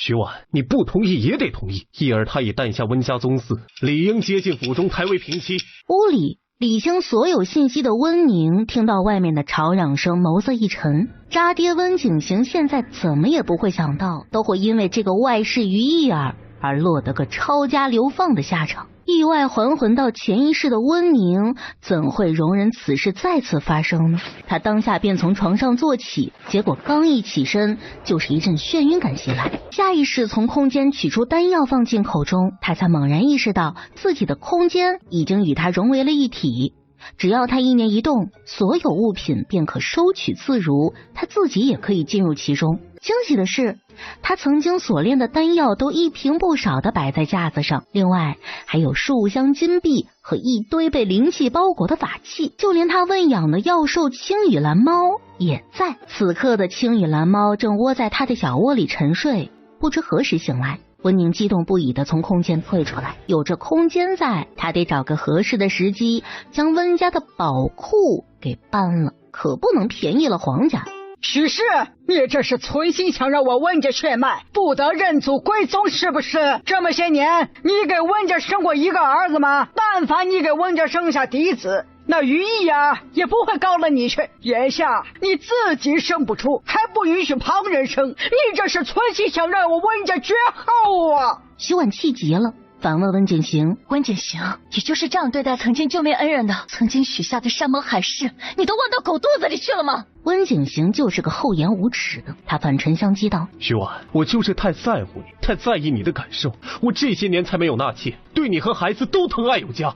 徐婉，你不同意也得同意。义儿他已诞下温家宗嗣，理应接进府中抬为平妻。屋里理清所有信息的温宁听到外面的吵嚷声，眸色一沉。渣爹温景行现在怎么也不会想到，都会因为这个外室于义儿而落得个抄家流放的下场。意外还魂到前一世的温宁怎会容忍此事再次发生呢？他当下便从床上坐起，结果刚一起身就是一阵眩晕感袭来，下意识从空间取出丹药放进口中，他才猛然意识到自己的空间已经与他融为了一体。只要他意念一动，所有物品便可收取自如，他自己也可以进入其中。惊喜的是，他曾经所炼的丹药都一瓶不少的摆在架子上，另外还有数箱金币和一堆被灵气包裹的法器，就连他问养的药兽青羽蓝猫也在。此刻的青羽蓝猫正窝在他的小窝里沉睡，不知何时醒来。温宁激动不已地从空间退出来，有这空间在，他得找个合适的时机将温家的宝库给搬了，可不能便宜了皇家。许氏，你这是存心想让我温家血脉不得认祖归宗是不是？这么些年你给温家生过一个儿子吗？但凡你给温家生下嫡子，那于毅呀也不会高了你去。眼下你自己生不出，还不允许旁人生，你这是存心想让我温家绝后啊！徐婉气急了，反问温景行：温景行，你就是这样对待曾经救命恩人的？曾经许下的山盟海誓，你都忘到狗肚子里去了吗？温景行就是个厚颜无耻的，他反唇相讥道：徐婉，我就是太在乎你，太在意你的感受，我这些年才没有纳妾，对你和孩子都疼爱有加。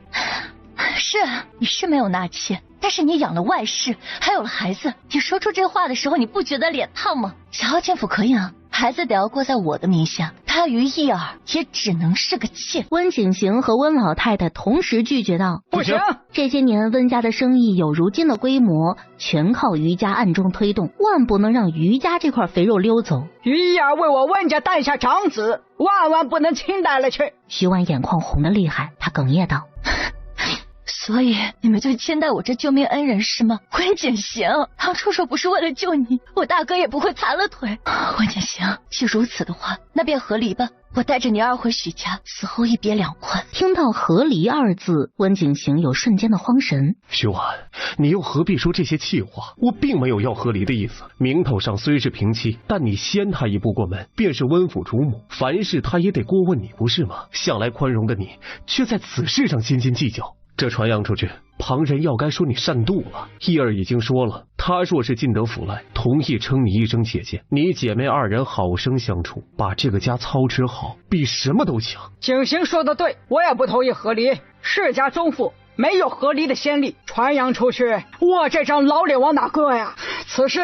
是，你是没有纳妾，但是你养了外室，还有了孩子。你说出这话的时候，你不觉得脸烫吗？想要进府可以啊，孩子得要过在我的名下，他于义儿也只能是个妾。温景行和温老太太同时拒绝道：不行，这些年温家的生意有如今的规模，全靠于家暗中推动，万不能让于家这块肥肉溜走。于义儿为我温家诞下长子，万万不能轻待了去。徐婉眼眶红得厉害，他哽咽道：所以你们就轻待我这救命恩人是吗？温景行，当初若不是为了救你，我大哥也不会残了腿。温景行，既如此的话，那便和离吧。我带着你二回许家，死后一别两宽。听到和离二字，温景行有瞬间的慌神。徐婉，你又何必说这些气话？我并没有要和离的意思。名头上虽是平妻，但你先他一步过门，便是温府主母，凡事他也得过问你，不是吗？向来宽容的你，却在此事上斤斤计较。这传扬出去，旁人要该说你善妒了。义儿已经说了，他若是进得府来，同意称你一声姐姐，你姐妹二人好生相处，把这个家操持好，比什么都强。景行说的对，我也不同意和离。世家宗父没有和离的先例，传扬出去，我这张老脸往哪搁呀？此事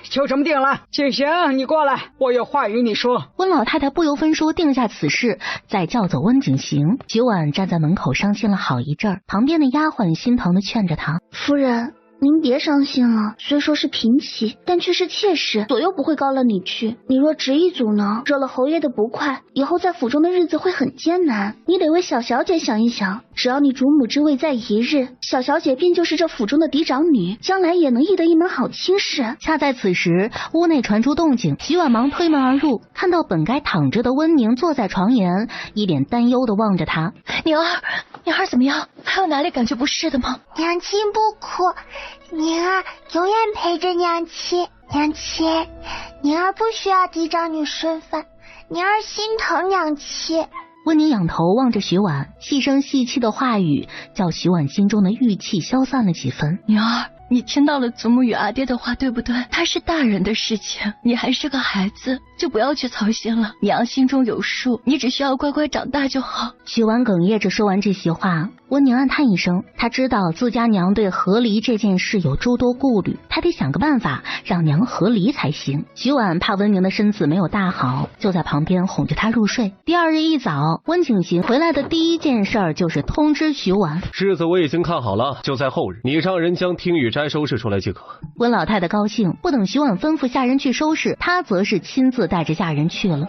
就这么定了。景行，你过来，我有话与你说。温老太太不由分说定下此事，再叫走温景行。徐婉站在门口伤心了好一阵儿，旁边的丫鬟心疼的劝着她：夫人，您别伤心了，虽说是平妻，但却是妾室，左右不会高了你去。你若执意阻挠，惹了侯爷的不快，以后在府中的日子会很艰难。你得为小小姐想一想，只要你主母之位在一日，小小姐便就是这府中的嫡长女，将来也能议得一门好亲事。恰在此时，屋内传出动静，徐婉忙推门而入，看到本该躺着的温宁坐在床沿，一脸担忧的望着她。宁儿怎么样？还有哪里感觉不适的吗？娘亲不哭，宁儿永远陪着娘亲。娘亲，宁儿不需要嫡长女身份，宁儿心疼娘亲。温宁仰头望着徐婉，细声细气的话语叫徐婉心中的郁气消散了几分。宁儿，你听到了祖母与阿爹的话对不对？他是大人的事情，你还是个孩子，就不要去操心了。娘心中有数，你只需要乖乖长大就好。徐婉哽咽着说完这些话，温宁暗叹一声，她知道自家娘对和离这件事有诸多顾虑，她得想个办法让娘和离才行。徐婉怕温宁的身子没有大好，就在旁边哄着她入睡。第二日一早，温景行回来的第一件事就是通知徐婉，日子我已经看好了，就在后日，你让人将听雨斋收拾出来即可。温老太太高兴，不等徐婉吩咐下人去收拾，她则是亲自带着下人去了。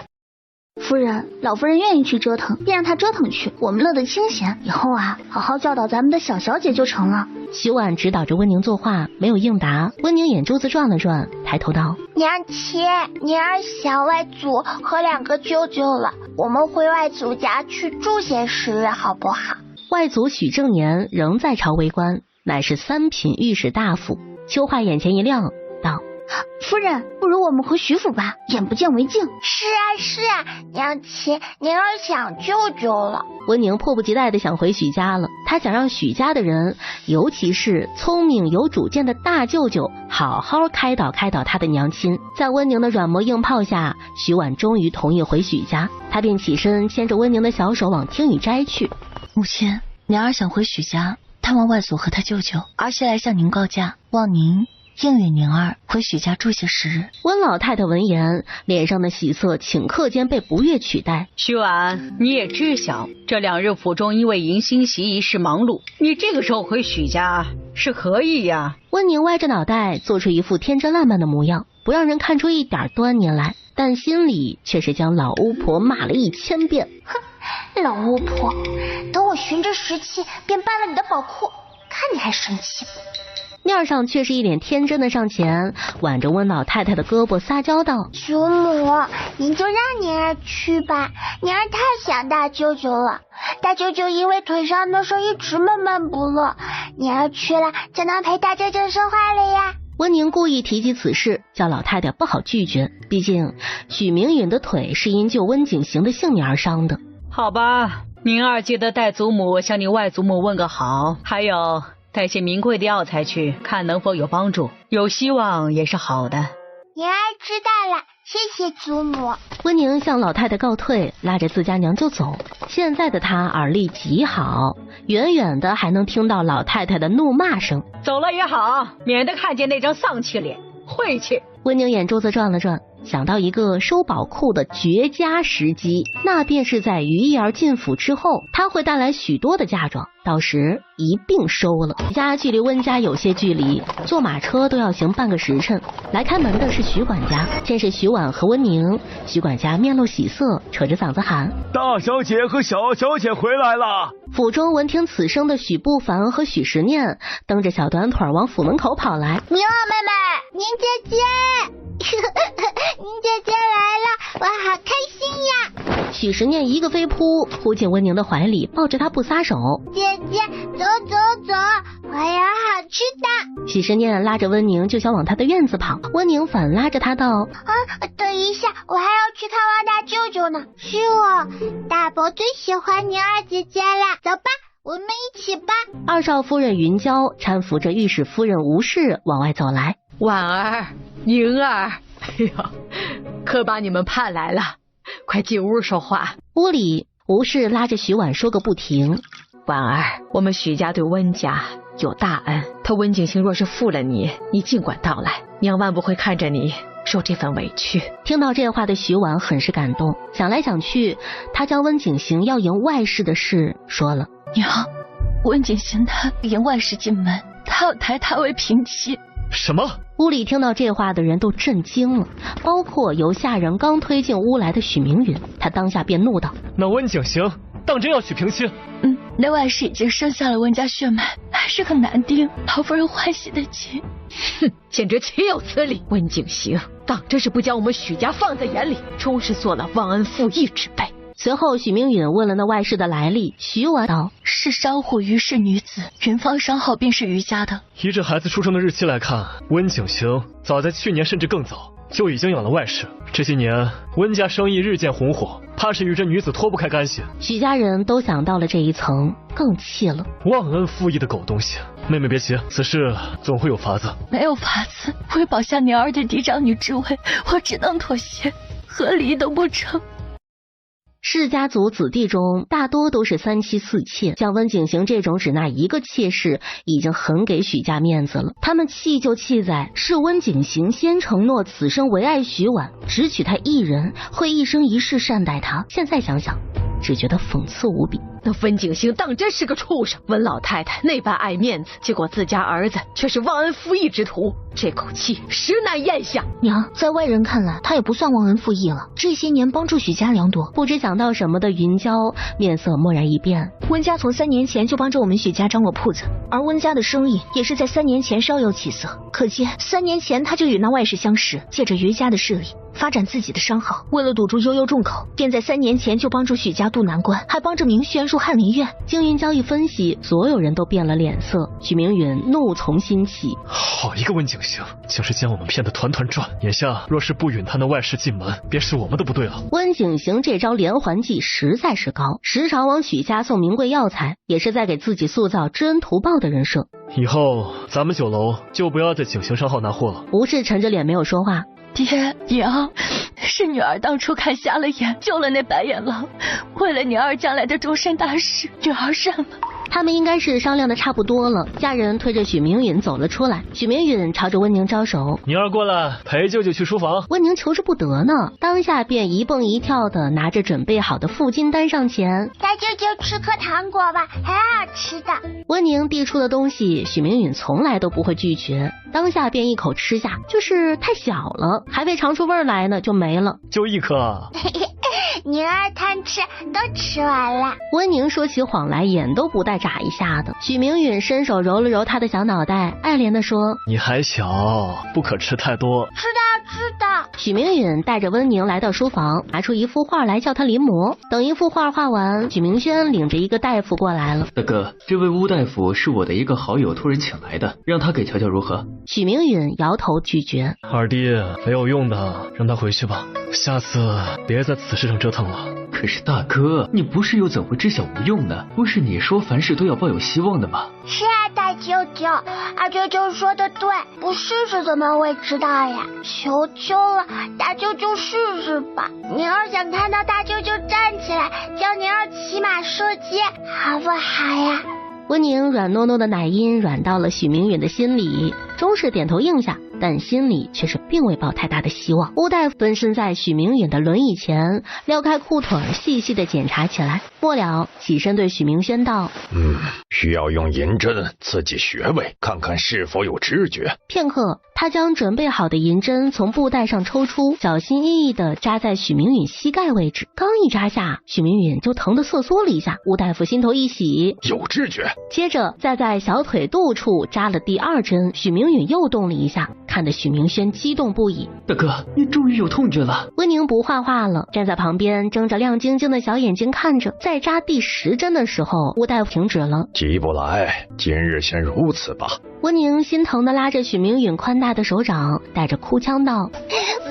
夫人，老夫人愿意去折腾，便让她折腾去，我们乐得清闲。以后啊，好好教导咱们的小小姐就成了。徐婉指导着温宁作画，没有应答。温宁眼珠子转了转，抬头道：娘亲，宁儿想外祖和2个舅舅了，我们回外祖家去住些时日，好不好？外祖许正年仍在朝为官，乃是3品御史大夫。秋华眼前一亮，道：夫人，不如我们回徐府吧，眼不见为净。是啊，娘亲，宁儿想舅舅了。温宁迫不及待地想回许家了，他想让许家的人，尤其是聪明有主见的大舅舅，好好开导开导他的娘亲。在温宁的软磨硬泡下，许婉终于同意回许家，他便起身牵着温宁的小手往听雨斋去。母亲，娘儿想回许家探望外祖和他舅舅，儿媳来向您告假，望您应允宁儿回许家住些时日。温老太太闻言，脸上的喜色顷刻间被不悦取代。徐婉，你也知晓，这2日府中因为迎新席一事忙碌，你这个时候回许家是何意呀？温宁歪着脑袋，做出一副天真烂漫的模样，不让人看出一点端倪来，但心里却是将老巫婆骂了1000遍。哼，老巫婆，等我寻着时期便搬了你的宝库，看你还生气不？面上却是一脸天真的上前挽着温老太太的胳膊撒娇道：祖母，您就让宁儿去吧，宁儿太想大舅舅了，大舅舅因为腿上的事一直闷闷不乐，宁儿去了就能陪大舅舅说话了呀。温宁故意提及此事，叫老太太不好拒绝，毕竟许明允的腿是因救温景行的性命而伤的。好吧，宁儿记得带祖母向你外祖母问个好，还有带些名贵的药材去，看能否有帮助，有希望也是好的。宁儿知道了，谢谢祖母。温宁向老太太告退，拉着自家娘就走。现在的她耳力极好，远远的还能听到老太太的怒骂声。走了也好，免得看见那张丧气脸，晦气。温宁眼珠子转了转，想到一个收宝库的绝佳时机，那便是在于意儿进府之后，他会带来许多的嫁妆，到时一并收了。家距离温家有些距离，坐马车都要行半个时辰。来开门的是徐管家，见是徐婉和温宁，徐管家面露喜色，扯着嗓子喊：大小姐和小小姐回来了。府中闻听此声的许不凡和许时念蹬着小短腿往府门口跑来。宁儿妹妹，宁姐姐宁姐姐来了，我好开心呀。许时念一个飞扑进温宁的怀里，抱着她不撒手。姐姐，走走走，我有好吃的。许时念拉着温宁就想往他的院子跑，温宁反拉着他道：等一下，我还要去看望大舅舅呢。是我，大伯最喜欢宁儿姐姐啦，走吧，我们一起吧。二少夫人云娇搀扶着御史夫人吴氏往外走来。婉儿，宁儿，哎呀，可把你们盼来了，快进屋说话。屋里吴氏拉着许婉说个不停。婉儿，我们许家对温家有大恩，他温景行若是负了你，你尽管道来，娘万不会看着你受这份委屈。听到这话的许婉很是感动，想来想去，他将温景行要迎外室的事说了。娘，温景行他迎外室进门，他要抬他为平妻。什么？屋里听到这话的人都震惊了，包括由下人刚推进屋来的许明允。他当下便怒道：那温景行当真要娶平妻？那外室已经生下了温家血脉，还是个男丁，老夫人欢喜的极。哼，简直岂有此理！温景行当真是不将我们许家放在眼里，终是做了忘恩负义之辈。随后许明允问了那外室的来历，许婉道：是商户于氏女子，云芳商号便是于家的。依这孩子出生的日期来看，温景行早在去年甚至更早就已经养了外室。这些年温家生意日渐红火，怕是与这女子脱不开干系。许家人都想到了这一层，更气了。忘恩负义的狗东西！妹妹别急，此事总会有法子。没有法子，为保下娘儿的嫡长女之位，我只能妥协，和离都不成。世家族子弟中大多都是3妻4妾，像温景行这种只纳一个妾室，已经很给许家面子了。他们气就气在是温景行先承诺此生唯爱许婉，只娶她一人，会一生一世善待她。现在想想，只觉得讽刺无比。那温景行当真是个畜生，温老太太那般爱面子，结果自家儿子却是忘恩负义之徒，这口气实难咽下。娘，在外人看来，他也不算忘恩负义了，这些年帮助许家良多。不知想到什么的云娇面色蓦然一变，温家从3年前就帮着我们许家张罗铺子，而温家的生意也是在3年前稍有起色，可见3年前他就与那外室相识，借着余家的势力发展自己的商号，为了堵住悠悠众口，便在3年前就帮助许家渡难关，还帮着明轩入翰林院。经云娇一分析，所有人都变了脸色。许明允怒从心起，好一个温景行，竟是将我们骗得团团转。眼下若是不允他那外室进门，便是我们的不对了。温景行这招连环计实在是高，时常往许家送名贵药材，也是在给自己塑造知恩图报的人设。以后咱们酒楼就不要在景行商号拿货了。吴氏沉着脸没有说话。爹娘，是女儿当初看瞎了眼，救了那白眼狼，为了女儿将来的终身大事，女儿认了。他们应该是商量的差不多了，家人推着许明允走了出来。许明允朝着温宁招手，宁儿过来陪舅舅去书房。温宁求之不得呢，当下便一蹦一跳的拿着准备好的负金丹上前。大舅舅吃颗糖果吧，很好吃的。温宁递出的东西，许明允从来都不会拒绝，当下便一口吃下，就是太小了，还未尝出味来呢就没了。就一颗啊。宁儿贪吃，都吃完了。温宁说起谎来眼都不带眨一下的。许明允伸手揉了揉他的小脑袋，爱怜的说，你还小，不可吃太多。知道。许明允带着温宁来到书房，拿出一幅画来叫他临摹。等一幅画画完，许明轩领着一个大夫过来了。大哥，这位巫大夫是我的一个好友托人请来的，让他给瞧瞧如何？许明允摇头拒绝。二弟，没有用的，让他回去吧，下次别在此事上折腾了。可是大哥，你不是又怎会知晓无用呢？不是你说凡事都要抱有希望的吗？是啊，大舅舅，二舅舅说的对，不试试怎么会知道呀？求求了，大舅舅试试吧。宁儿想看到大舅舅站起来，教宁儿骑马射箭，好不好呀？温宁软糯糯的奶音软到了许明允的心里，终是点头应下，但心里却是并未抱太大的希望。巫大夫蹲身在许明允的轮椅前，撩开裤腿细细的检查起来，末了起身对许明轩道，需要用银针刺激穴位，看看是否有知觉。片刻，他将准备好的银针从布袋上抽出，小心翼翼地扎在许明允膝盖位置。刚一扎下，许明允就疼得瑟缩了一下。巫大夫心头一喜，有知觉。接着再在小腿肚处扎了第2针，许明允又动了一下，看得许明轩激动不已。大哥，你终于有痛觉了。温宁不画画了，站在旁边睁着亮晶晶的小眼睛看着。在扎第10针的时候，巫大夫停止了。急不来，今日先如此吧。温宁心疼地拉着许明允宽大的手掌，带着哭腔道，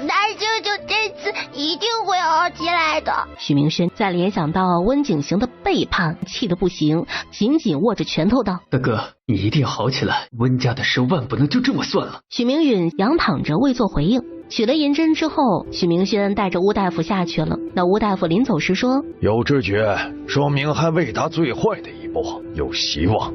大舅舅这次一定会好起来的。许明轩再联想到温景行的背叛，气得不行，紧紧握着拳头道，大哥，你一定要好起来，温家的事万不能就这么算了。许明允仰躺着未做回应。取了银针之后，许明轩带着巫大夫下去了。那巫大夫临走时说，有知觉，说明还未达最坏的一步，有希望。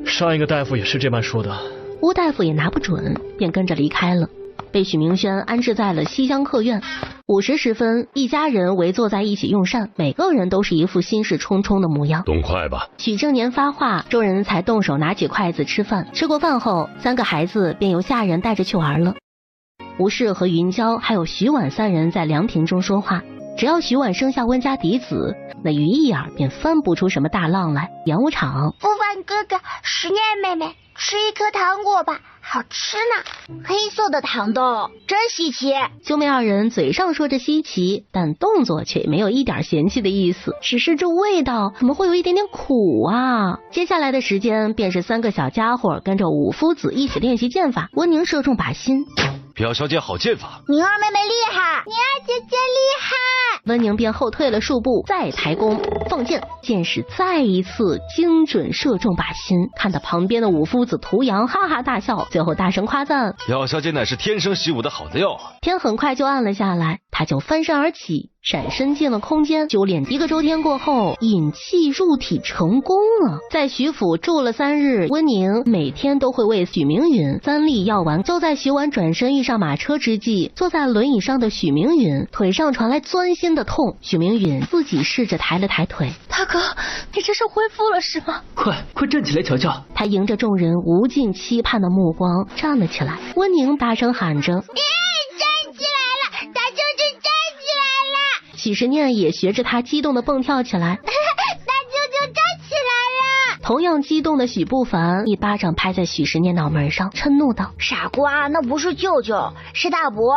上一个大夫也是这般说的。巫大夫也拿不准，便跟着离开了，被许明轩安置在了西厢客院。午时时分，一家人围坐在一起用膳，每个人都是一副心事重重的模样。动筷吧。许正年发话，众人才动手拿起筷子吃饭。吃过饭后，3个孩子便由下人带着去玩了。吴氏和云娇还有许婉3人在凉亭中说话。只要许婉生下温家嫡子，那于一儿便翻不出什么大浪来。演武场，福凡哥哥，10年妹妹，吃一颗糖果吧，好吃呢。黑色的糖豆，真稀奇。兄妹2人嘴上说着稀奇，但动作却没有一点嫌弃的意思，只是这味道怎么会有一点点苦啊？接下来的时间便是3个小家伙跟着五夫子一起练习剑法。温宁射中靶心，表小姐好剑法。宁儿妹妹厉害，宁儿姐姐厉害。温宁便后退了数步，再抬弓放箭，箭矢再一次精准射中靶心，看得旁边的五夫子涂阳哈哈大笑，最后大声夸赞：表小姐乃是天生习武的好料啊！天很快就暗了下来，他就翻身而起，闪身进了空间，修炼一个周天过后，引气入体成功了。在徐府住了3日，温宁每天都会为许明允3粒药丸。就在徐婉转身遇上马车之际，坐在轮椅上的许明允腿上传来钻心的痛，许明允自己试着抬了抬腿。大哥，你这是恢复了是吗？快站起来瞧瞧！他迎着众人无尽期盼的目光站了起来。温宁大声喊着：站起来了，大舅舅站起来了！许时念也学着他激动的蹦跳起来。大舅舅站起来了！同样激动的许不凡一巴掌拍在许时念脑门上，嗔怒道：傻瓜，那不是舅舅，是大伯。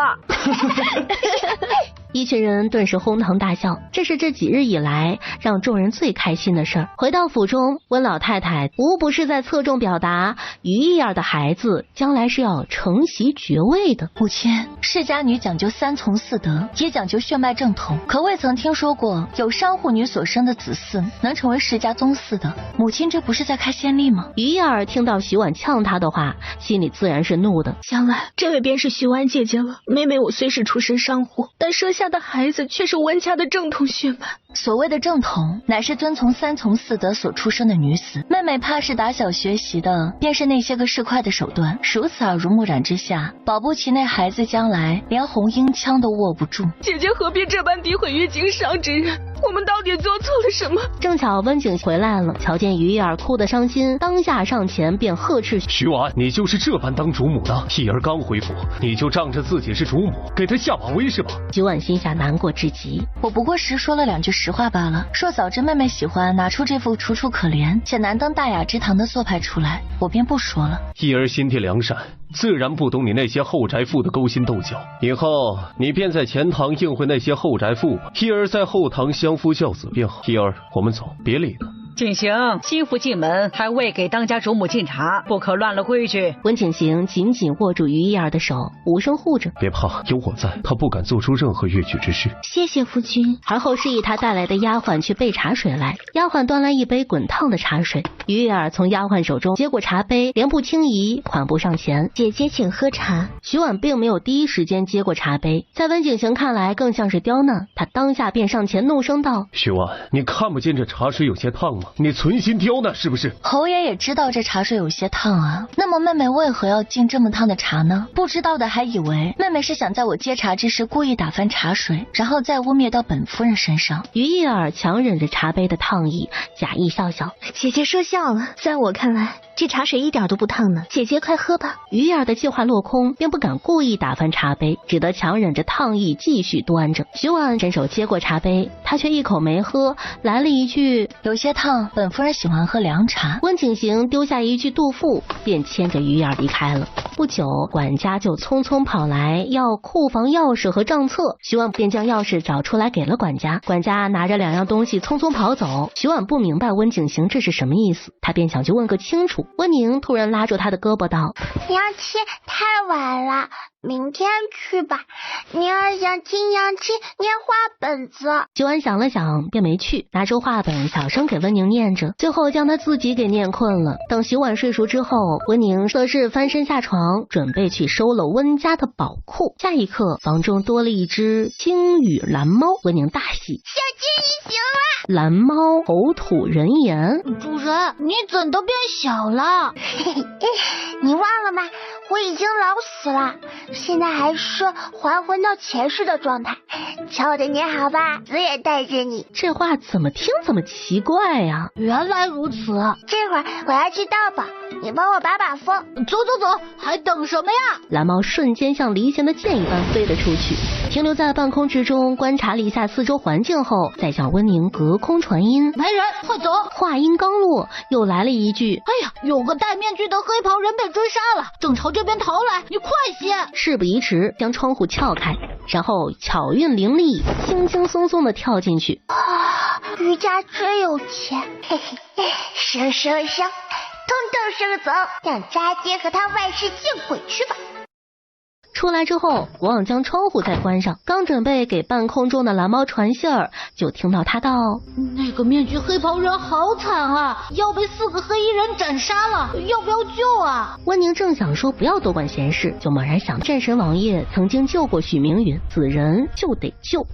一群人顿时哄堂大笑，这是这几日以来让众人最开心的事儿。回到府中，温老太太无不是在侧重表达于义儿的孩子将来是要承袭爵位的。母亲，世家女讲究3从4德，也讲究血脉正统，可未曾听说过有商户女所生的子嗣能成为世家宗嗣的。母亲这不是在开先例吗？于义儿听到徐婉呛他的话，心里自然是怒的。想来这位便是徐婉姐姐了。妹妹我虽是出身商户，但生下的孩子却是温家的正统血脉。所谓的正统，乃是遵从3从4德所出生的女子。妹妹怕是打小学习的便是那些个市侩的手段，如此耳濡目染之下，保不齐那孩子将来连红缨枪都握不住。姐姐何必这般诋毁于经商之人？我们到底做错了什么？正巧温景回来了，瞧见于义儿哭得伤心，当下上前便呵斥：徐婉，你就是这般当主母的？义儿刚回府，你就仗着自己是主母，给他下马威是吧？徐婉心下难过至极，我不过是说了2句实话罢了。若早知妹妹喜欢拿出这副楚楚可怜且难登大雅之堂的做派出来，我便不说了。义儿心地良善，自然不懂你那些后宅妇的勾心斗角。以后你便在前堂应会那些后宅妇吧，义儿在后堂相夫教子便好。义儿，我们走，别理他。景行，新妇进门还未给当家主母敬茶，不可乱了规矩。温景行紧紧握住于义儿的手，无声护着：别怕，有我在，他不敢做出任何越矩之事。谢谢夫君。而后示意他带来的丫鬟去备茶水来。丫鬟端来一杯滚烫的茶水，于义儿从丫鬟手中接过茶杯，莲步轻移，款步上前：姐姐请喝茶。徐婉并没有第一时间接过茶杯，在温景行看来更像是刁难，他当下便上前怒声道：徐婉，你看不见这茶水有些烫吗？你存心刁难是不是？侯爷也知道这茶水有些烫啊，那么妹妹为何要敬这么烫的茶呢？不知道的还以为妹妹是想在我接茶之时故意打翻茶水，然后再污蔑到本夫人身上。于义儿强忍着茶杯的烫意，假意笑笑：姐姐说笑了，在我看来这茶水一点都不烫呢，姐姐快喝吧。于义儿的计划落空，便不敢故意打翻茶杯，只得强忍着烫意继续端着。徐婉伸手接过茶杯，他却一口没喝，来了一句：有些烫，本夫人喜欢喝凉茶。温景行丢下一句杜甫，便牵着于义儿离开了。不久，管家就匆匆跑来要库房钥匙和账册，徐婉便将钥匙找出来给了管家。管家拿着2样东西匆匆跑走。徐婉不明白温景行这是什么意思，他便想去问个清楚。温宁突然拉住他的胳膊道：娘亲，太晚了，明天去吧。宁儿想听娘亲念话本子。徐婉想了想，便没去，拿出话本小声给温宁念着，最后将他自己给念困了。等徐婉睡熟之后，温宁则是翻身下床，准备去收了温家的宝库。下一刻，房中多了一只青羽蓝猫，温宁大喜：小鸡你醒了！蓝猫口吐人言：主人，你怎都变小了？你忘了吗？我已经老死了，现在还是还魂到前世的状态。瞧我的年好吧，死也带着你。这话怎么听怎么奇怪呀？原来如此，这会儿我要去盗宝，你帮我把把风。走走走，还等什么呀？蓝猫瞬间像离弦的箭一般飞了出去，停留在半空之中，观察了一下四周环境后，再向温宁隔空传音：没人，快走。话音刚落，又来了一句：哎呀，有个戴面具的黑袍人被追杀了，正朝这边逃来，你快些。事不宜迟，将窗户撬开，然后巧运灵力，轻轻松松的跳进去。余家真有钱，嘿嘿，生生生，通通生走，让渣爹和他外室见鬼去吧。出来之后，国王将窗户再关上，刚准备给半空中的蓝猫传信儿，就听到他道：“那个面具黑袍人好惨啊，要被4个黑衣人斩杀了，要不要救啊？”温宁正想说不要多管闲事，就猛然想，战神王爷曾经救过许明允，此人就得救。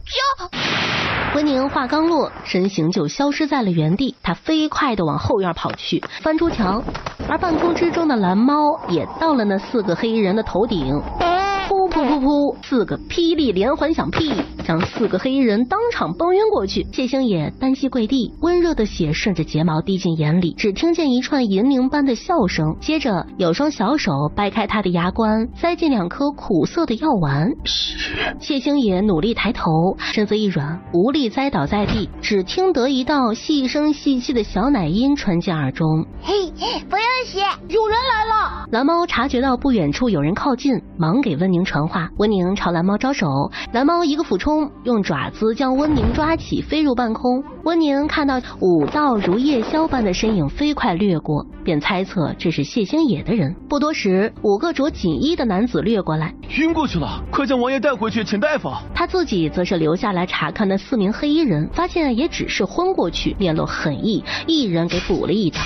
温宁话刚落，身形就消失在了原地。他飞快地往后院跑去，翻出墙，而半空之中的蓝猫也到了那4个黑衣人的头顶。噗噗噗噗，4个霹雳连环响屁，将4个黑衣人当场崩晕过去。谢星野单膝跪地，温热的血顺着睫毛滴进眼里，只听见一串银铃般的笑声，接着有双小手掰开他的牙关，塞进2颗苦涩的药丸。谢星野努力抬头，身子一软，无力栽倒在地，只听得一道细声细气的小奶音传进耳中：“嘿，不用谢，有人来了！”蓝猫察觉到不远处有人靠近，忙给温宁传话。温宁朝蓝猫招手，蓝猫一个俯冲，用爪子将温宁抓起，飞入半空。温宁看到5道如夜宵般的身影飞快掠过，便猜测这是谢星野的人。不多时，5个着锦衣的男子掠过来。晕过去了，快将王爷带回去，请大夫。他自己则是留下来查看那4名黑衣人，发现也只是昏过去，面露狠意，一人给补了一刀。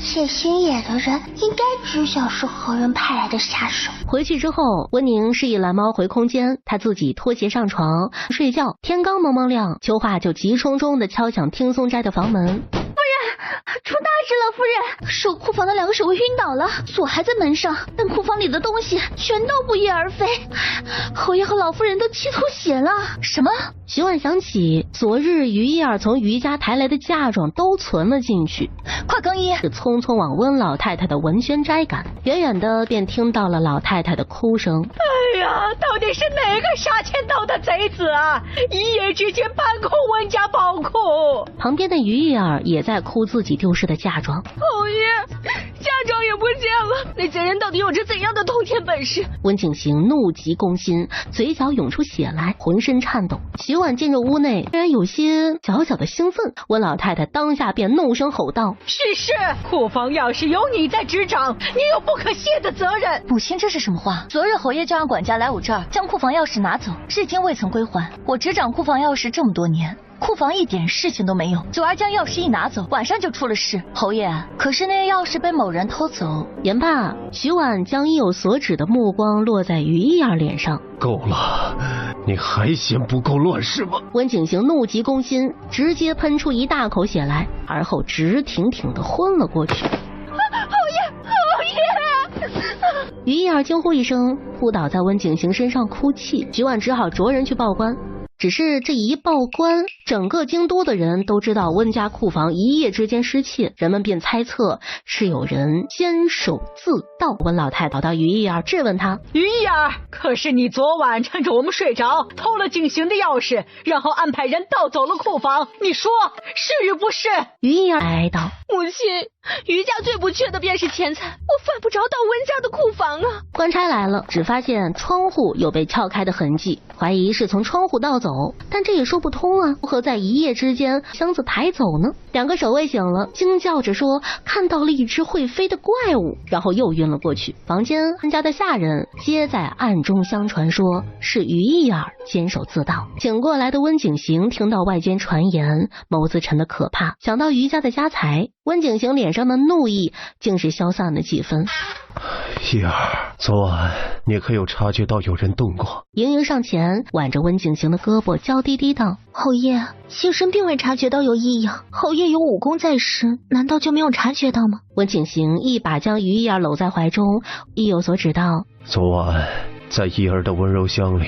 谢星野的人应该知晓是何人派来的杀手。回去之后，温宁示意蓝猫回空间，他自己脱鞋上床睡觉。天刚蒙蒙亮，秋华就急冲冲地敲响听松斋的房门。出大事了，夫人！守库房的2个守卫晕倒了，锁还在门上，但库房里的东西全都不翼而飞。侯爷和老夫人都气吐血了。什么？徐婉想起昨日于一儿从于家抬来的嫁妆都存了进去，快更衣！是匆匆往温老太太的文轩斋赶，远远的便听到了老太太的哭声。哎呀，到底是哪个杀千刀的贼子啊！一夜之间搬空温家宝库。旁边的于一儿也在哭自己丢失的嫁妆。侯爷，嫁妆也不见了，那贼人到底有着怎样的通天本事？温景行怒急攻心，嘴角涌出血来，浑身颤抖。徐婉进入屋内，虽然有些小小的兴奋，温老太太当下便怒声吼道：“是，库房钥匙由你在执掌，你有不可卸的责任。”母亲，这是什么话？昨日侯爷就让管家来我这儿将库房钥匙拿走，至今未曾归还。我执掌库房钥匙这么多年，库房一点事情都没有，九儿将钥匙一拿走，晚上就出了事。侯爷，可是那钥匙被某人偷走。言罢，徐婉将意有所指的目光落在于一儿脸上。够了，你还嫌不够乱是吗？温景行怒急攻心，直接喷出一大口血来，而后直挺挺地昏了过去。于一儿惊呼一声，扑倒在温景行身上哭泣。徐婉只好着人去报官。只是这一报官，整个京都的人都知道温家库房一夜之间失窃，人们便猜测是有人监守自盗。温老太跑到于一儿质问他：“于一儿，可是你昨晚趁着我们睡着，偷了景行的钥匙，然后安排人盗走了库房，你说是与不是？”于一儿哀道：“母亲，于家最不缺的便是钱财，我犯不着到温家的库房啊。”官差来了，只发现窗户有被撬开的痕迹，怀疑是从窗户盗走。但这也说不通啊，如何在一夜之间箱子抬走呢？2个守卫醒了，惊叫着说看到了一只会飞的怪物，然后又晕了过去。房间温家的下人皆在暗中相传说是于一儿监守自盗。醒过来的温景行听到外间传言，眸子沉得可怕，想到于家的家财，温景行脸上的怒意竟是消散了几分。一儿，昨晚你可有察觉到有人动过？盈盈上前挽着温景行的胳膊，娇滴滴道：“侯爷，妾身并未察觉到有异样。侯爷有武功在身，难道就没有察觉到吗？”温景行一把将于一儿搂在怀中，意有所指道：“昨晚在一儿的温柔乡里，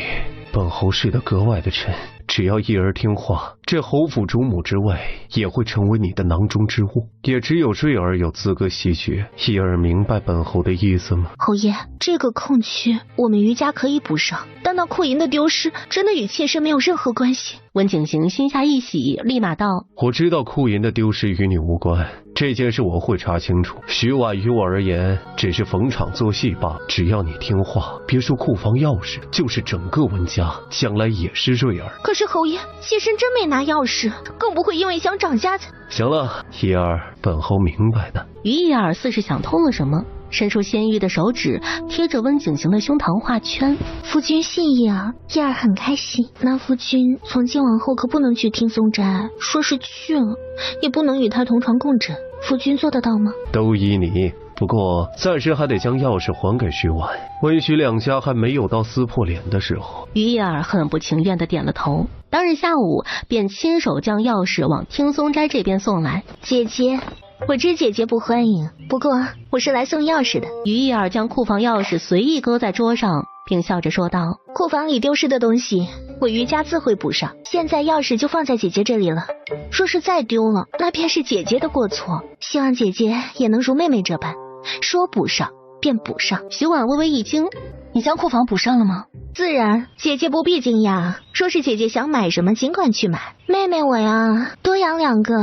本侯睡得格外的沉。只要一儿听话，这侯府主母之位也会成为你的囊中之物。也只有瑞儿有资格袭爵。一儿明白本侯的意思吗？”侯爷，这个空缺我们于家可以补上，但那库银的丢失真的与妾身没有任何关系。温景行心下一喜，立马道：“我知道库银的丢失与你无关，这件事我会查清楚。徐婉于我而言只是逢场作戏罢了。只要你听话，别说库房钥匙，就是整个温家，将来也是瑞儿。”可是侯爷，妾身真没拿钥匙，更不会因为想涨家财。行了，一儿，本侯明白的。于一儿似是想通了什么，伸出鲜玉的手指贴着温景行的胸膛画圈。夫君信义儿，义儿很开心。那夫君从今往后可不能去听松斋，说是去了，也不能与他同床共枕。夫君做得到吗？都依你。不过暂时还得将钥匙还给徐婉，温徐两家还没有到撕破脸的时候。于一儿很不情愿地点了头。当日下午便亲手将钥匙往听松斋这边送来。姐姐，我知姐姐不欢迎，不过我是来送钥匙的。于一儿将库房钥匙随意搁在桌上，并笑着说道：库房里丢失的东西我于家自会补上，现在钥匙就放在姐姐这里了，若是再丢了，那便是姐姐的过错，希望姐姐也能如妹妹这般，说补上便补上。徐婉微微一惊，你将库房补上了吗？自然，姐姐不必惊讶，说是姐姐想买什么尽管去买，妹妹我呀多养两个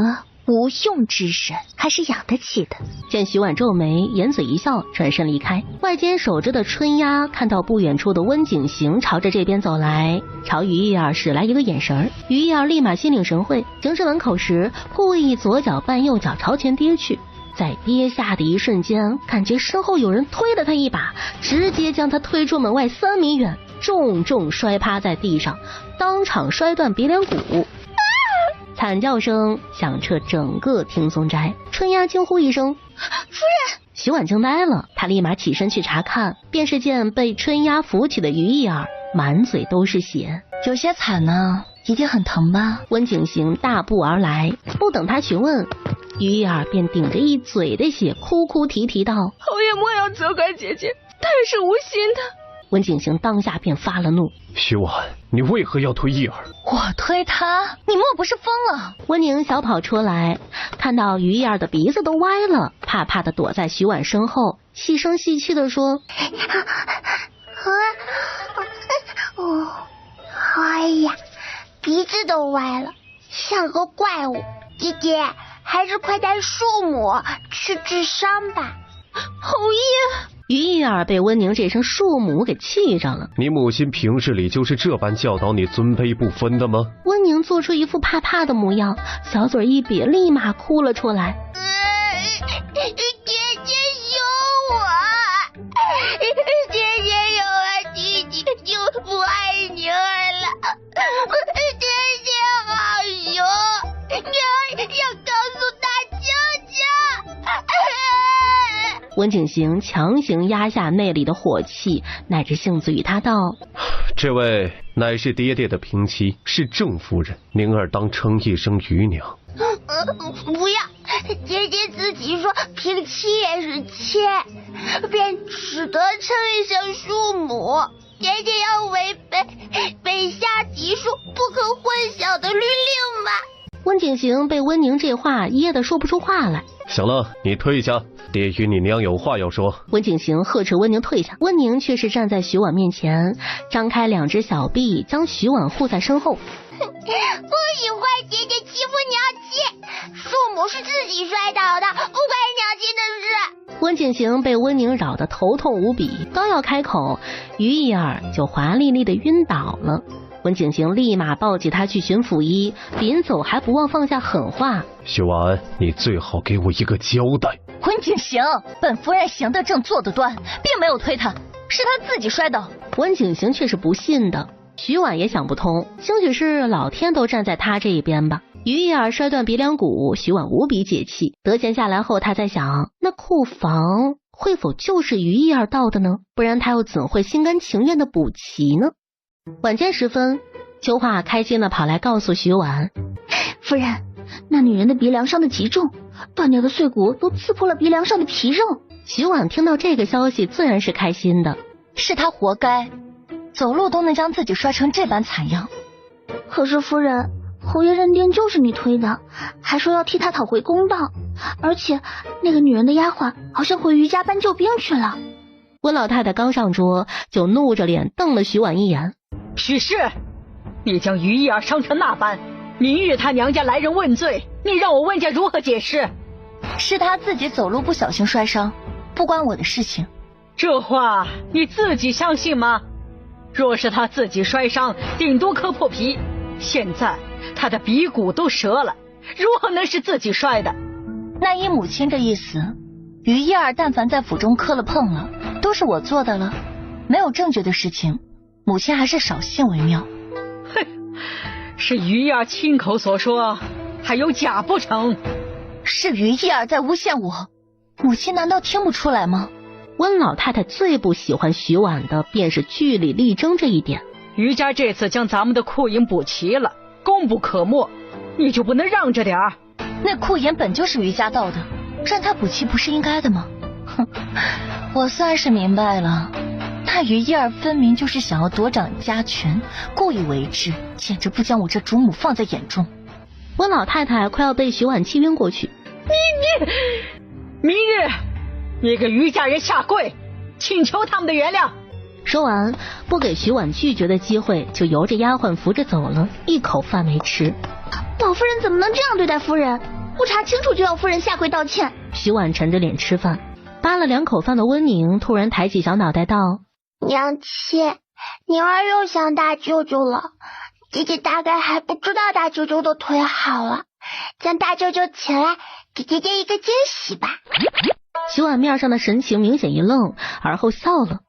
无用之人还是养得起的。见徐婉皱眉，掩嘴一笑，转身离开。外间守着的春丫看到不远处的温景行朝着这边走来，朝于一儿使来一个眼神，于一儿立马心领神会，行至门口时故意左脚绊右脚朝前跌去。在跌下的一瞬间，感觉身后有人推了他一把，直接将他推出门外3米远，重重摔趴在地上，当场摔断鼻梁骨。惨叫声响彻整个听松斋，春丫惊呼一声：“夫人！”徐婉惊呆了，她立马起身去查看，便是见被春丫扶起的于一儿满嘴都是血，有些惨呢，一定很疼吧？温景行大步而来，不等他询问，于一儿便顶着一嘴的血，哭哭啼啼道：“侯爷莫要责怪姐姐，她也是无心的。”温景行当下便发了怒：“徐婉，你为何要推一儿？”“我推他？你莫不是疯了？”温宁小跑出来，看到于一儿的鼻子都歪了，怕怕的躲在徐婉身后，细声细气的说：“哎呀，鼻子都歪了，像个怪物。姐姐，还是快带树母去治伤吧。”“侯爷！”于一儿被温宁这声庶母给气着了。“你母亲平日里就是这般教导你尊卑不分的吗？”温宁做出一副怕怕的模样，小嘴一瘪，立马哭了出来。姐姐有我，姐姐有了弟弟就不爱女儿了。姐姐好凶，要告诉大舅舅。温景行强行压下内里的火气，耐着性子与他道：“这位乃是爹爹的平妻，是郑夫人，宁儿当称一声余娘。”“不要，姐姐自己说平妻也是妾，便只得称一声庶母。姐姐要违背北下嫡庶不可混淆的律令吧。”温景行被温宁这话噎得说不出话来。“行了，你退下，爹与你娘有话要说。”温景行呵斥温宁退下，温宁却是站在徐婉面前，张开2只小臂，将徐婉护在身后。“不许坏姐姐欺负娘亲，庶母是自己摔倒的，不关娘亲的事。”温景行被温宁扰得头痛无比，刚要开口，于一儿就华丽丽的晕倒了。温景行立马抱起他去寻府医，临走还不忘放下狠话：“徐婉，你最好给我一个交代。”“温景行，本夫人行得正坐得端，并没有推他，是他自己摔倒。”温景行却是不信的。徐婉也想不通，兴许是老天都站在他这一边吧。于一儿摔断鼻梁骨，徐婉无比解气。得闲下来后，他在想，那库房会否就是于一儿盗的呢？不然他又怎会心甘情愿的补齐呢？晚间时分，秋华开心的跑来告诉徐婉：“夫人，那女人的鼻梁伤得极重，断掉的碎骨都刺破了鼻梁上的皮肉。”徐婉听到这个消息自然是开心的。是她活该，走路都能将自己摔成这般惨样。可是夫人，侯爷认定就是你推的，还说要替他讨回公道，而且那个女人的丫鬟好像回余家搬救兵去了。温老太太刚上桌，就怒着脸瞪了徐婉一眼：“许氏，你将于一儿伤成那般，明日他娘家来人问罪，你让我温家如何解释？”“是他自己走路不小心摔伤，不关我的事情。”“这话你自己相信吗？若是他自己摔伤，顶多磕破皮，现在他的鼻骨都折了，如何能是自己摔的？”“那依母亲的意思，于一儿但凡在府中磕了碰了，都是我做的了。没有证据的事情，母亲还是少信为妙。哼，是于一儿亲口所说，还有假不成？是于一儿在诬陷我，母亲难道听不出来吗？温老太太最不喜欢徐婉的便是据理力争这一点。于家这次将咱们的库银补齐了，功不可没，你就不能让着点儿？那库银本就是于家盗的，让他补齐不是应该的吗？哼，我算是明白了，那于一儿分明就是想要夺掌家权，故意为之，简直不将我这主母放在眼中。温老太太快要被徐婉气晕过去。明日你给于家人下跪，请求他们的原谅。说完，不给徐婉拒绝的机会，就由着丫鬟扶着走了，一口饭没吃。老夫人怎么能这样对待夫人？不查清楚就要夫人下跪道歉？徐婉沉着脸吃饭，扒了2口饭的温宁突然抬起小脑袋道：娘亲，宁儿又想大舅舅了。姐姐大概还不知道大舅舅的腿好了，将大舅舅请来，给姐姐一个惊喜吧。徐婉面上的神情明显一愣，而后笑了。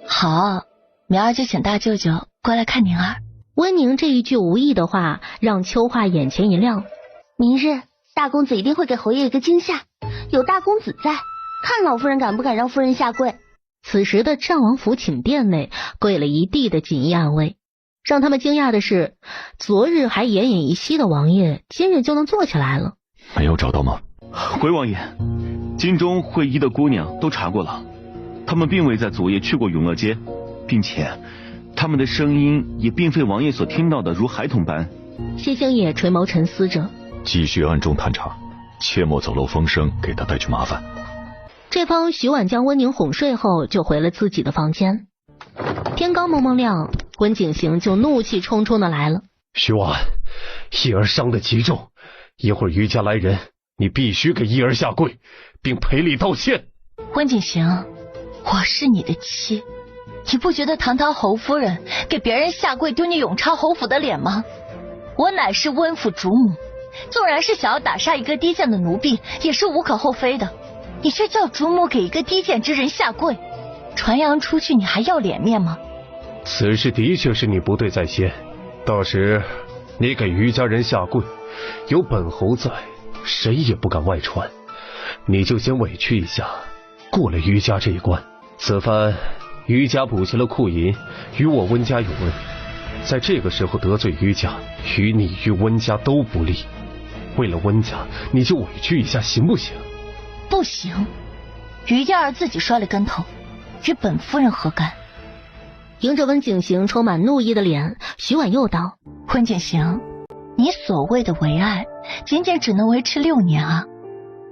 好，明儿就请大舅舅过来看宁儿。温宁这一句无意的话让秋华眼前一亮。明日大公子一定会给侯爷一个惊吓，有大公子在，看老夫人敢不敢让夫人下跪。此时的战王府寝殿内跪了一地的锦衣暗卫，让他们惊讶的是，昨日还奄奄一息的王爷今日就能坐起来了。没有找到吗？回王爷，京中会医的姑娘都查过了，他们并未在昨夜去过永乐街，并且他们的声音也并非王爷所听到的如孩童般。谢星野垂眸沉思着，继续暗中探查，切莫走漏风声，给他带去麻烦。这方徐婉将温宁哄睡后，就回了自己的房间。天刚蒙蒙亮，温景行就怒气冲冲的来了。徐婉，一儿伤得极重，一会儿于家来人，你必须给一儿下跪，并赔礼道歉。温景行，我是你的妻，你不觉得堂堂侯夫人给别人下跪丢你永昌侯府的脸吗？我乃是温府主母，纵然是想要打杀一个低贱的奴婢，也是无可厚非的。你却叫主母给一个低贱之人下跪，传扬出去，你还要脸面吗？此事的确是你不对在先，到时你给于家人下跪，有本侯在，谁也不敢外传。你就先委屈一下，过了于家这一关。此番于家补齐了库银，与我温家有恩，在这个时候得罪于家，与你与温家都不利。为了温家，你就委屈一下，行不行？不行，于燕儿自己摔了跟头，与本夫人何干？迎着温景行充满怒意的脸，徐婉又道：温景行，你所谓的为爱，仅仅只能维持6年啊！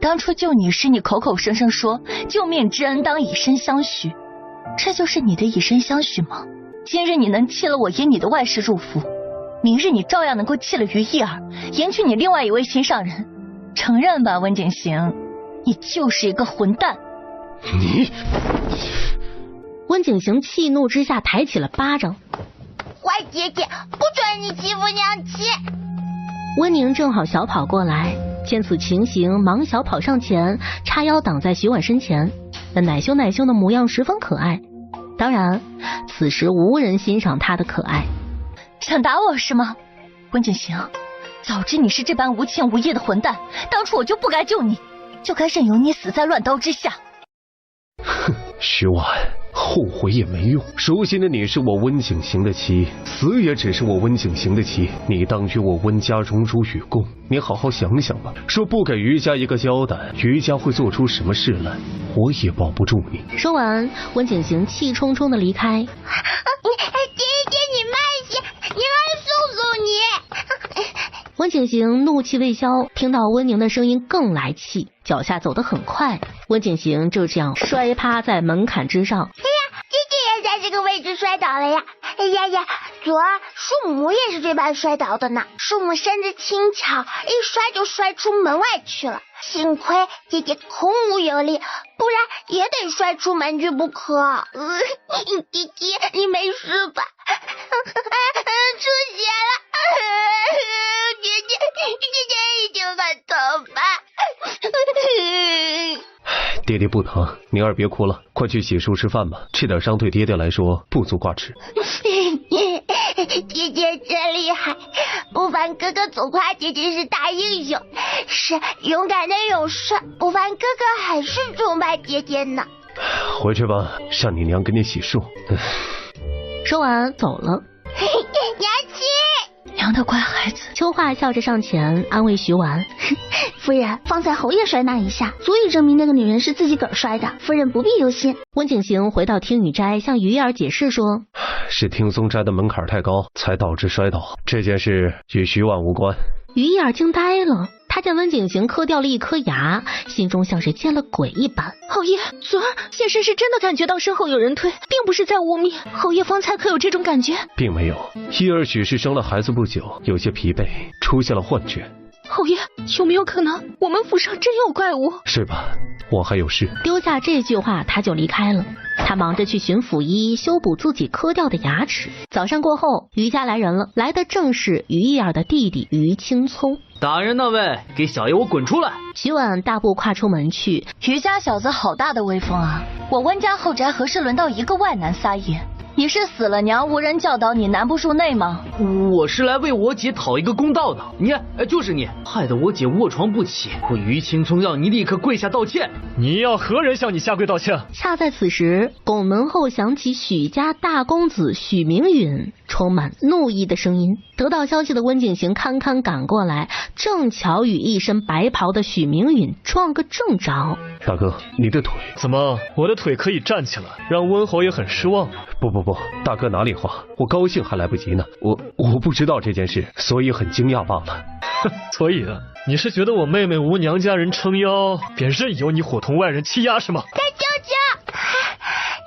当初救你时，你口口声声说救命之恩当以身相许，这就是你的以身相许吗？今日你能弃了我引你的外室入府，明日你照样能够弃了于燕儿，迎娶你另外一位心上人。承认吧，温景行，你就是一个混蛋。你！温景行气怒之下抬起了巴掌。坏姐姐，不准你欺负娘亲！温宁正好小跑过来，见此情形，忙小跑上前，叉腰挡在徐婉身前，那奶羞奶羞的模样十分可爱。当然，此时无人欣赏她的可爱。想打我是吗？温景行，早知你是这般无情无义的混蛋，当初我就不该救你，就该任由你死在乱刀之下。哼，徐婉，后悔也没用。如今的你是我温景行的妻，死也只是我温景行的妻。你当与我温家荣辱与共，你好好想想吧。说不给于家一个交代，于家会做出什么事来，我也保不住你。说完，温景行气冲冲的离开。姐姐，你慢些，宁儿送送你。温景行怒气未消，听到温宁的声音更来气，脚下走得很快。温景行就这样摔趴在门槛之上。哎呀，姐姐也在这个位置摔倒了呀！哎呀呀，昨儿庶母也是这般摔倒的呢。庶母身子轻巧，一摔就摔出门外去了。幸亏姐姐孔武有力，不然也得摔出门去不可。姐姐，你没事吧？出血了！姐姐已经很疼吧？爹爹不疼，宁儿别哭了，快去洗漱吃饭吧。这点伤对爹爹来说不足挂齿。姐姐真厉害，不凡哥哥总夸姐姐是大英雄，是勇敢的勇士。不凡哥哥很是崇拜姐姐呢。回去吧，让你娘给你洗漱。说完走了。娘亲，娘的乖孩子。秋华笑着上前安慰徐婉。夫人，方才侯爷摔那一下，足以证明那个女人是自己个儿摔的，夫人不必忧心。温景行回到听雨斋，向于燕儿解释说，是听松斋的门槛太高，才导致摔倒，这件事与徐婉无关。于燕儿惊呆了，他见温景行磕掉了一颗牙，心中像是见了鬼一般。侯爷，昨儿妾身是真的感觉到身后有人推，并不是在污蔑。侯爷方才可有这种感觉？并没有，燕儿许是生了孩子不久，有些疲惫，出现了幻觉。侯爷，有没有可能我们府上真有怪物？是吧？我还有事。丢下这句话，他就离开了。他忙着去寻府医修补自己磕掉的牙齿。早膳过后，于家来人了，来的正是于燕儿的弟弟于青葱。大人那位，给小爷我滚出来！徐婉大步跨出门去。于家小子好大的威风啊！我温家后宅何时轮到一个外男撒野？你是死了娘无人教导你南不入内吗？我是来为我姐讨一个公道的。你就是你，害得我姐卧床不起。我于青葱要你立刻跪下道歉。你要何人向你下跪道歉？恰在此时，拱门后响起许家大公子许明允充满怒意的声音。得到消息的温景行堪堪赶过来，正巧与一身白袍的许明允撞个正着。大哥，你的腿怎么？我的腿可以站起来，让温侯爷很失望。不，大哥哪里话，我高兴还来不及呢。我不知道这件事，所以很惊讶罢了。所以啊，你是觉得我妹妹无娘家人撑腰，便任由你伙同外人欺压是吗？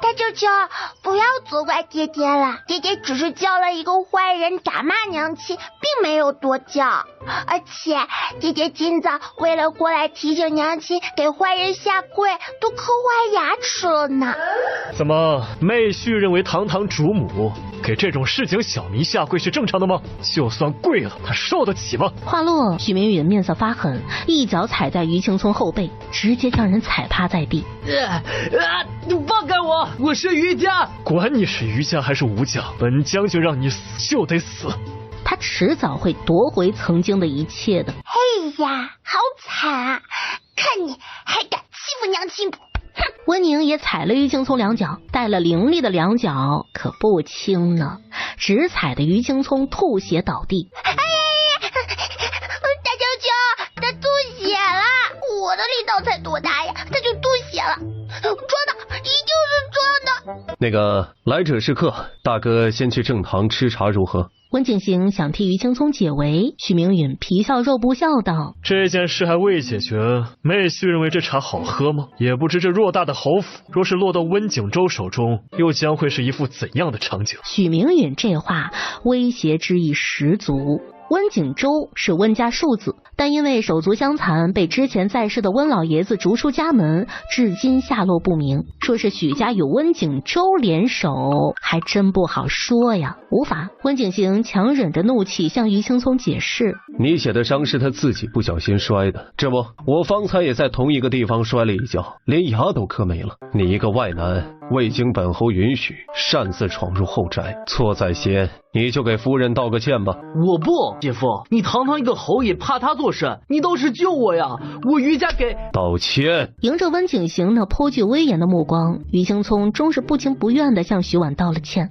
大舅舅，不要责怪姐姐了，姐姐只是叫了一个坏人打骂娘亲，并没有多叫。而且姐姐今早为了过来提醒娘亲给坏人下跪，都磕坏牙齿了呢。怎么，妹婿认为堂堂主母给这种市井小民下跪是正常的吗？就算跪了，他受得起吗？话落，许明允面色发狠，一脚踩在于青葱后背，直接将人踩趴在地。放开我！我是于家。管你是于家还是吴家，本将军让你死就得死。他迟早会夺回曾经的一切的。哎呀，好惨啊！看你还敢欺负娘亲！温宁也踩了于青葱两脚，带了凌厉的两脚，可不轻呢，直踩的于青葱吐血倒地。哎呀，大舅舅，他吐血了！我的力道才多大呀，他就吐血了！装的，一定是装的。那个来者是客，大哥先去正堂吃茶如何？温景行想替于青葱解围，许明允皮笑肉不笑道：这件事还未解决，妹婿认为这茶好喝吗？也不知这偌大的侯府，若是落到温景州手中，又将会是一副怎样的场景？许明允这话威胁之意十足。温景州是温家庶子，但因为手足相残，被之前在世的温老爷子逐出家门，至今下落不明。说是许家与温景州联手，还真不好说呀。无法，温景行强忍着怒气向于青葱解释：你写的伤是他自己不小心摔的，这不，我方才也在同一个地方摔了一跤，连牙都磕没了。你一个外男，未经本侯允许，擅自闯入后宅，错在先，你就给夫人道个歉吧。我不，姐夫，你堂堂一个侯爷，怕他做甚？你倒是救我呀！我于家给道歉。迎着温景行那颇具威严的目光，于青葱终是不情不愿地向徐婉道了歉。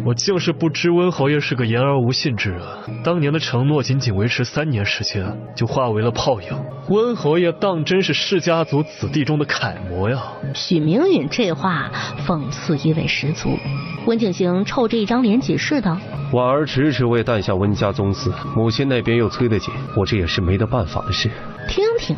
我竟是不知温侯爷是个言而无信之人，当年的承诺仅仅维持3年时间，就化为了泡影。温侯爷当真是世家族子弟中的楷模呀！许明允这话讽刺意味十足。温景行臭着一张脸解释道：婉儿迟迟未诞下温家宗嗣，母亲那边又催得紧，我这也是没得办法的事。听听，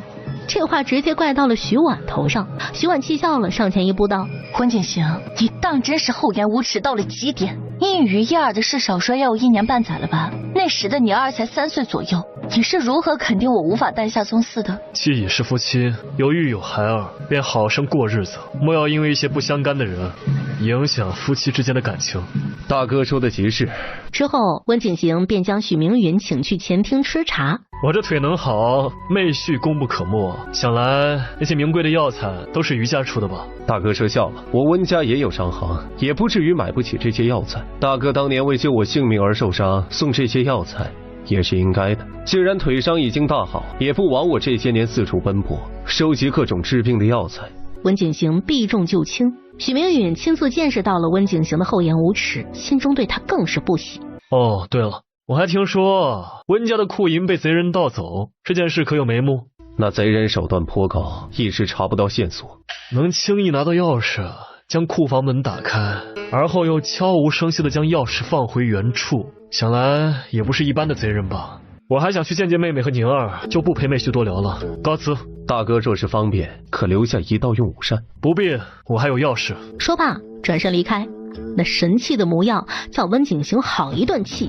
这话直接怪到了许婉头上。许婉气笑了，上前一步道：温景行，你当真是厚颜无耻到了极点。你与于燕儿的事少说要有1年半载了吧？那时的你儿才3岁左右，你是如何肯定我无法诞下宗嗣的？既已是夫妻，又育有孩儿，便好生过日子，莫要因为一些不相干的人影响夫妻之间的感情。大哥说的极是。之后，温景行便将许明允请去前厅吃茶。我这腿能好，妹婿功不可没。想来那些名贵的药材都是余家出的吧？大哥说笑了，我温家也有商行，也不至于买不起这些药材。大哥当年为救我性命而受伤，送这些药材也是应该的。既然腿伤已经大好，也不枉我这些年四处奔波，收集各种治病的药材。温景行避重就轻，许明允亲自见识到了温景行的厚颜无耻，心中对他更是不喜。哦，对了，我还听说温家的库银被贼人盗走，这件事可有眉目？那贼人手段颇高，一时查不到线索。能轻易拿到钥匙，将库房门打开，而后又悄无声息地将钥匙放回原处，想来也不是一般的贼人吧。我还想去见见妹妹和宁儿，就不陪妹婿多聊了，告辞。大哥若是方便，可留下一道用午膳。不必，我还有钥匙。说罢转身离开，那神气的模样叫温景行好一顿气。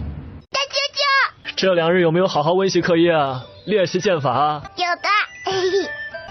大舅舅，这2日有没有好好温习课业啊？练习剑法啊？有的。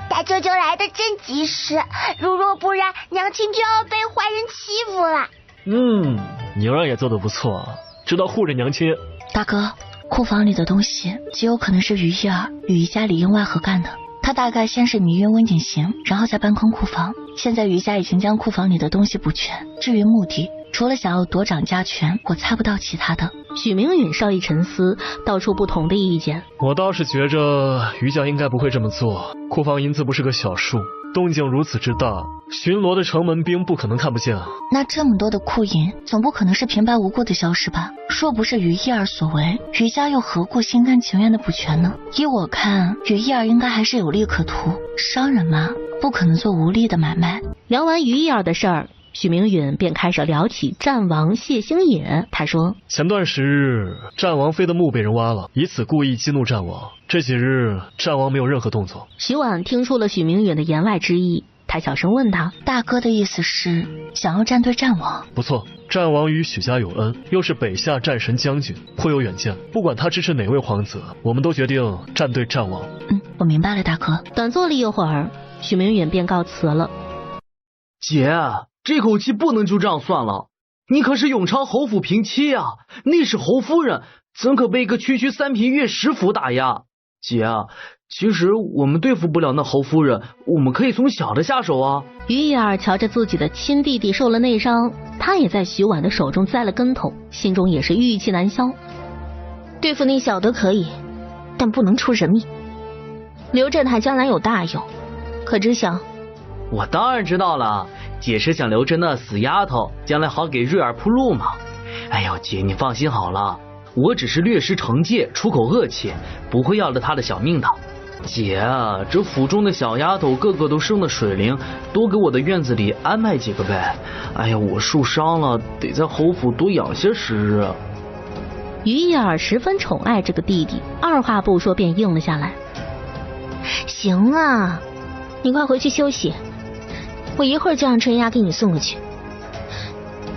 大舅舅来的真及时，如若不然，娘亲就要被坏人欺负了。宁儿也做得不错，知道护着娘亲。大哥，库房里的东西极有可能是于一儿与一家里应外合干的。他大概先是迷晕温景行，然后再搬空库房。现在余家已经将库房里的东西补全，至于目的，除了想要夺掌家权，我猜不到其他的。许明允稍一沉思，道出不同的意见。我倒是觉着余家应该不会这么做，库房银子不是个小数，动静如此之大，巡逻的城门兵不可能看不见。那这么多的库银，总不可能是平白无故的消失吧？若不是于一儿所为，余家又何故心甘情愿的补全呢？依我看，于一儿应该还是有利可图，商人嘛，不可能做无利的买卖。聊完于一儿的事儿，许明允便开始聊起战王谢星野。他说，前段时日战王妃的墓被人挖了，以此故意激怒战王。这几日战王没有任何动作。徐婉听出了许明允的言外之意，他小声问他，大哥的意思是想要站队战王？不错，战王与许家有恩，又是北夏战神将军，颇有远见。不管他支持哪位皇子，我们都决定站队战王。我明白了，大哥。短坐了一会儿，许明允便告辞了。姐，这口气不能就这样算了，你可是永昌侯府平妻啊，那是侯夫人，怎可被一个区区3品乐食府打压？姐啊，其实我们对付不了那侯夫人，我们可以从小的下手啊。于一儿瞧着自己的亲弟弟受了内伤，他也在徐婉的手中栽了跟头，心中也是郁气难消。对付那小的可以，但不能出人命。刘振海将来有大用，可知晓？我当然知道了，姐是想留着那死丫头，将来好给瑞儿铺路嘛。哎呦，姐你放心好了，我只是略施惩戒，出口恶气，不会要了她的小命的。姐啊，这府中的小丫头个个都生得水灵，多给我的院子里安排几个呗。哎呀，我受伤了，得在侯府多养些时日。于一儿十分宠爱这个弟弟，二话不说便应了下来。行啊，你快回去休息，我一会儿就让春丫给你送过去。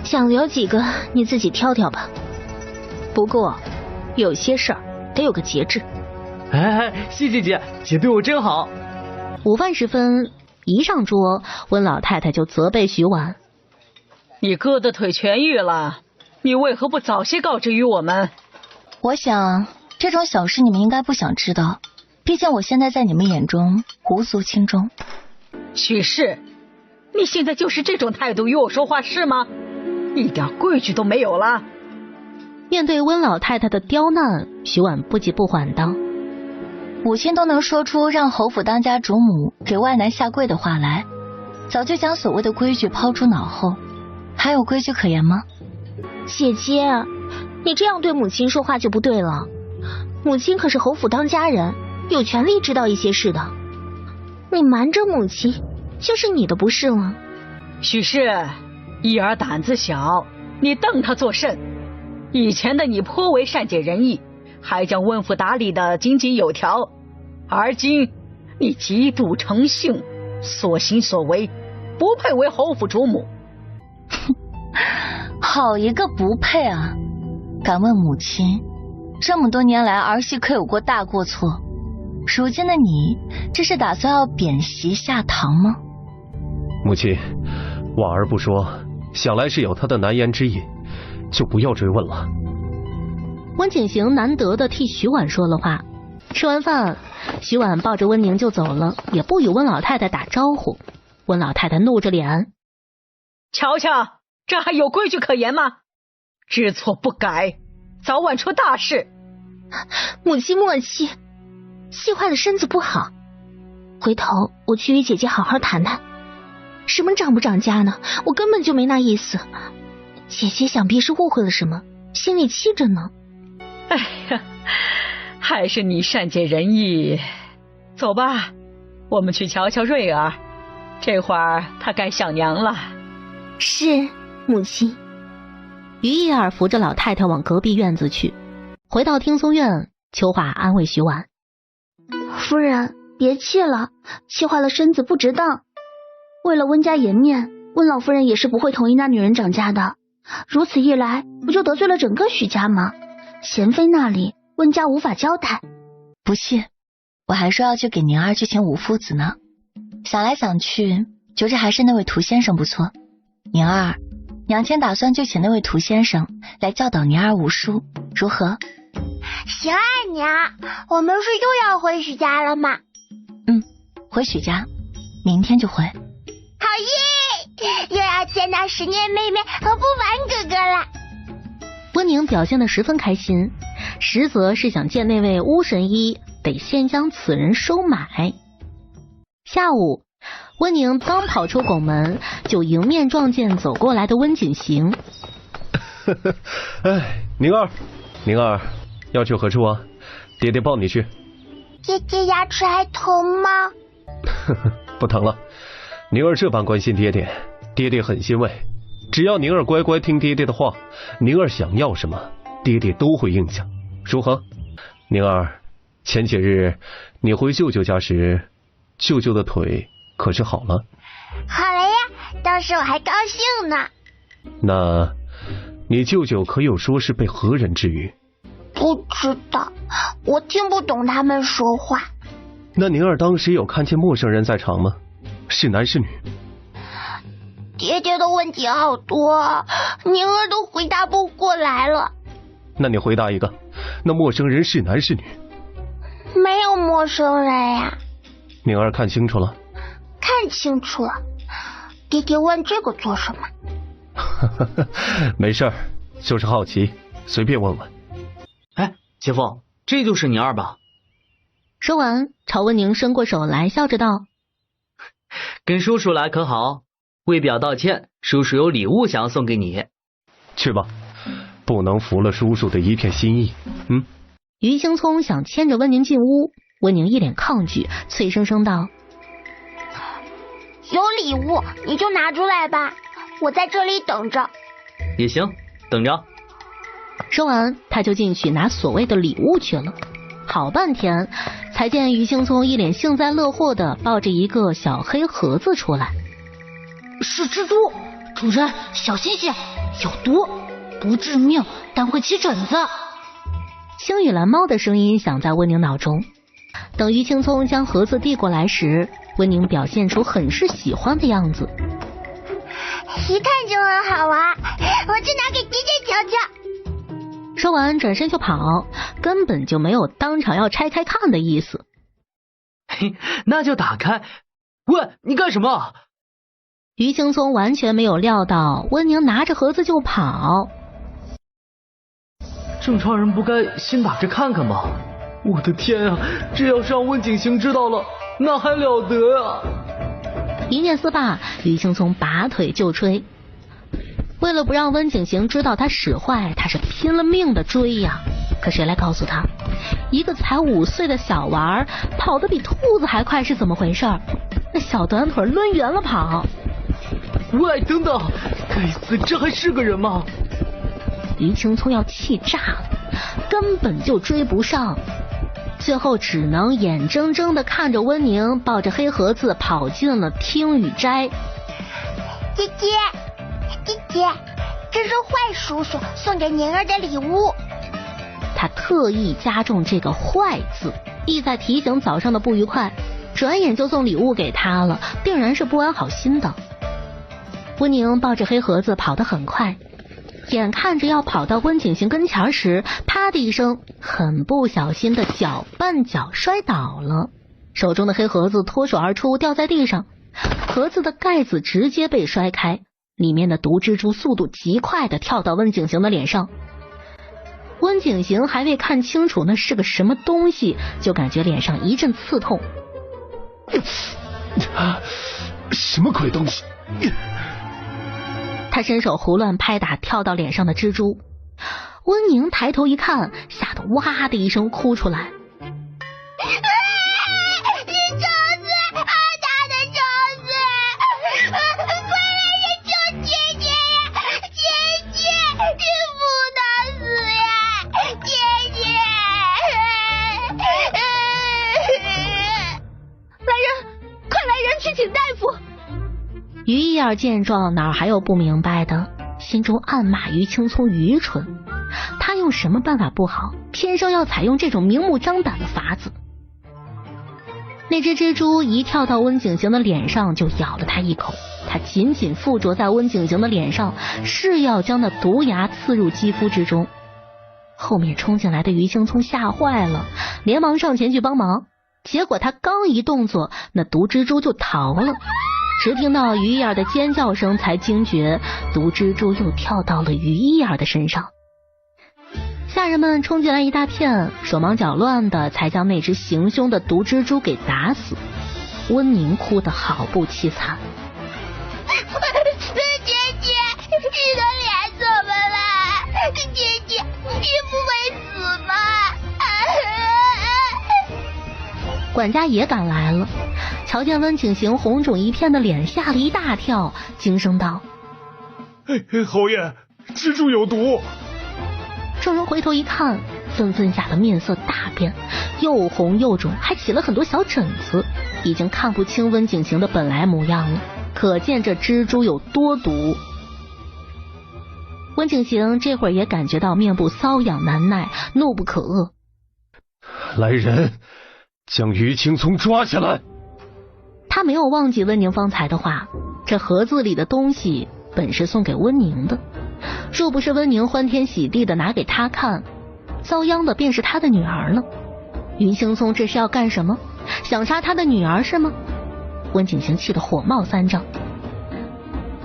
想留几个你自己挑挑吧，不过有些事儿得有个节制。哎，谢谢姐，姐对我真好。午饭时分，一上桌，温老太太就责备徐婉：“你哥的腿痊愈了，你为何不早些告知于我们？”我想这种小事你们应该不想知道，毕竟我现在在你们眼中无足轻重。许氏，你现在就是这种态度与我说话是吗？一点规矩都没有了。面对温老太太的刁难，徐婉不急不缓道：“母亲都能说出让侯府当家主母给外男下跪的话来，早就将所谓的规矩抛诸脑后，还有规矩可言吗？”姐姐，你这样对母亲说话就不对了。母亲可是侯府当家人，有权利知道一些事的。你瞒着母亲，就是你的不是了。许氏，一儿胆子小，你瞪他作甚？以前的你颇为善解人意，还将温府打理得井井有条，而今你极度成性，所行所为不配为侯府主母。好一个不配啊！敢问母亲，这么多年来儿媳可有过大过错？如今的你，这是打算要贬席下堂吗？母亲，婉儿不说，想来是有她的难言之隐。就不要追问了。温景行难得的替徐婉说了话。吃完饭，徐婉抱着温宁就走了，也不与温老太太打招呼。温老太太怒着脸：瞧瞧，这还有规矩可言吗？知错不改，早晚出大事。母亲莫气，气坏了身子不好。回头我去与姐姐好好谈谈。什么长不长家呢？我根本就没那意思。姐姐想必是误会了什么，心里气着呢。哎呀，还是你善解人意。走吧，我们去瞧瞧瑞儿，这会儿她该想娘了。是，母亲。于一儿扶着老太太往隔壁院子去。回到听松院，秋华安慰徐婉：夫人别气了，气坏了身子不值当。为了温家颜面，温老夫人也是不会同意那女人长家的。如此一来，不就得罪了整个许家吗？贤妃那里，温家无法交代。不去，我还说要去给宁儿去请五夫子呢。想来想去，觉着还是那位涂先生不错。宁儿，娘亲打算就请那位涂先生来教导宁儿武术，如何？行啊，娘，我们是又要回许家了吗？回许家，明天就回。好耶！又要见到10年妹妹和不凡哥哥了。温宁表现得十分开心，实则是想见那位巫神医，得先将此人收买。下午，温宁刚跑出拱门，就迎面撞见走过来的温景行。哎，宁儿，要去何处啊？爹爹抱你去。姐姐牙齿还疼吗？不疼了。宁儿这般关心爹爹，爹爹很欣慰。只要宁儿乖乖听爹爹的话，宁儿想要什么，爹爹都会应下。如何？宁儿，前几日你回舅舅家时，舅舅的腿可是好了？好了呀，当时我还高兴呢。那你舅舅可有说是被何人治愈？不知道，我听不懂他们说话。那宁儿当时有看见陌生人在场吗？是男是女？爹爹的问题好多，宁儿都回答不过来了。那你回答一个，那陌生人是男是女？没有陌生人呀。宁儿看清楚了？看清楚了。爹爹问这个做什么？没事儿，就是好奇，随便问问。哎，姐夫，这就是宁儿吧？说完，朝温宁伸过手来，笑着道：跟叔叔来可好？为表道歉，叔叔有礼物想要送给你。去吧，不能负了叔叔的一片心意。于青葱想牵着温宁进屋，温宁一脸抗拒，脆生生道：有礼物你就拿出来吧，我在这里等着。也行，等着。说完，他就进去拿所谓的礼物去了。好半天，才见于青葱一脸幸灾乐祸的抱着一个小黑盒子出来。是蜘蛛，主人小心些，有毒，不致命，但会起疹子。星羽蓝猫的声音响在温宁脑中。等于青葱将盒子递过来时，温宁表现出很是喜欢的样子。一看就很好玩，我去拿给爹爹瞧瞧。说完转身就跑，根本就没有当场要拆开看的意思。嘿，那就打开。喂，你干什么？于青松完全没有料到温宁拿着盒子就跑。正常人不该先打着看看吗？我的天啊，这要是让温景行知道了，那还了得啊！一念思罢，于青松拔腿就追。为了不让温景行知道他使坏，他是拼了命的追呀。可谁来告诉他，一个才5岁的小娃跑得比兔子还快是怎么回事？那小短腿抡圆了跑。喂，等等，该死，这还是个人吗？于青葱要气炸了，根本就追不上，最后只能眼睁睁的看着温宁抱着黑盒子跑进了听雨斋。姐姐，这是坏叔叔送给宁儿的礼物。他特意加重这个坏字，意在提醒早上的不愉快，转眼就送礼物给他了，定然是不安好心的。温宁抱着黑盒子跑得很快，眼看着要跑到温景行跟前时，啪的一声，很不小心的脚绊脚摔倒了，手中的黑盒子脱手而出，掉在地上，盒子的盖子直接被摔开，里面的毒蜘蛛速度极快的跳到温景行的脸上。温景行还未看清楚那是个什么东西，就感觉脸上一阵刺痛。什么鬼东西？他伸手胡乱拍打跳到脸上的蜘蛛，温宁抬头一看，吓得哇的一声哭出来。于一儿见状，哪还有不明白的，心中暗骂于青葱愚蠢。他用什么办法不好，偏生要采用这种明目张胆的法子。那只蜘蛛一跳到温景行的脸上，就咬了他一口。他紧紧附着在温景行的脸上，誓要将那毒牙刺入肌肤之中。后面冲进来的于青葱吓坏了，连忙上前去帮忙。结果他刚一动作，那毒蜘蛛就逃了。只听到于一儿的尖叫声，才惊觉毒蜘蛛又跳到了于一儿的身上。下人们冲进来一大片，手忙脚乱的才将那只行凶的毒蜘蛛给打死。温宁哭得好不凄惨。姐姐，你的脸怎么了？姐姐，你不会死吗？管家也赶来了，瞧见温景行红肿一片的脸，吓了一大跳，惊声道：侯爷，蜘蛛有毒！众人回头一看，纷纷吓得面色大变，又红又肿，还起了很多小疹子，已经看不清温景行的本来模样了，可见这蜘蛛有多毒。温景行这会儿也感觉到面部瘙痒难耐，怒不可遏。来人，将于青葱抓起来！他没有忘记温宁方才的话，这盒子里的东西本是送给温宁的，若不是温宁欢天喜地的拿给他看，遭殃的便是他的女儿了。于青葱这是要干什么？想杀他的女儿是吗？温景行气得火冒三丈。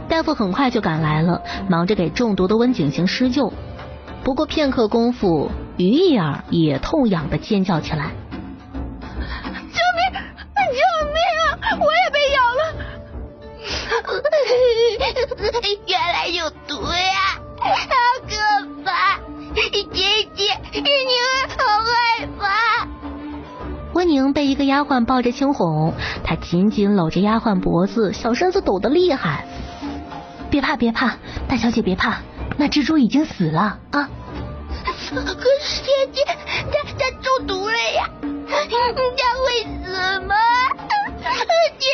大夫很快就赶来了，忙着给中毒的温景行施救。不过片刻功夫，于一儿也痛痒的尖叫起来。我也被咬了，原来有毒呀，好可怕！姐姐，你会好害怕。温宁被一个丫鬟抱着轻哄，她紧紧搂着丫鬟脖子，小身子抖得厉害。别怕别怕，大小姐别怕，那蜘蛛已经死了啊。可是姐姐，她中毒了呀，她会死吗？姐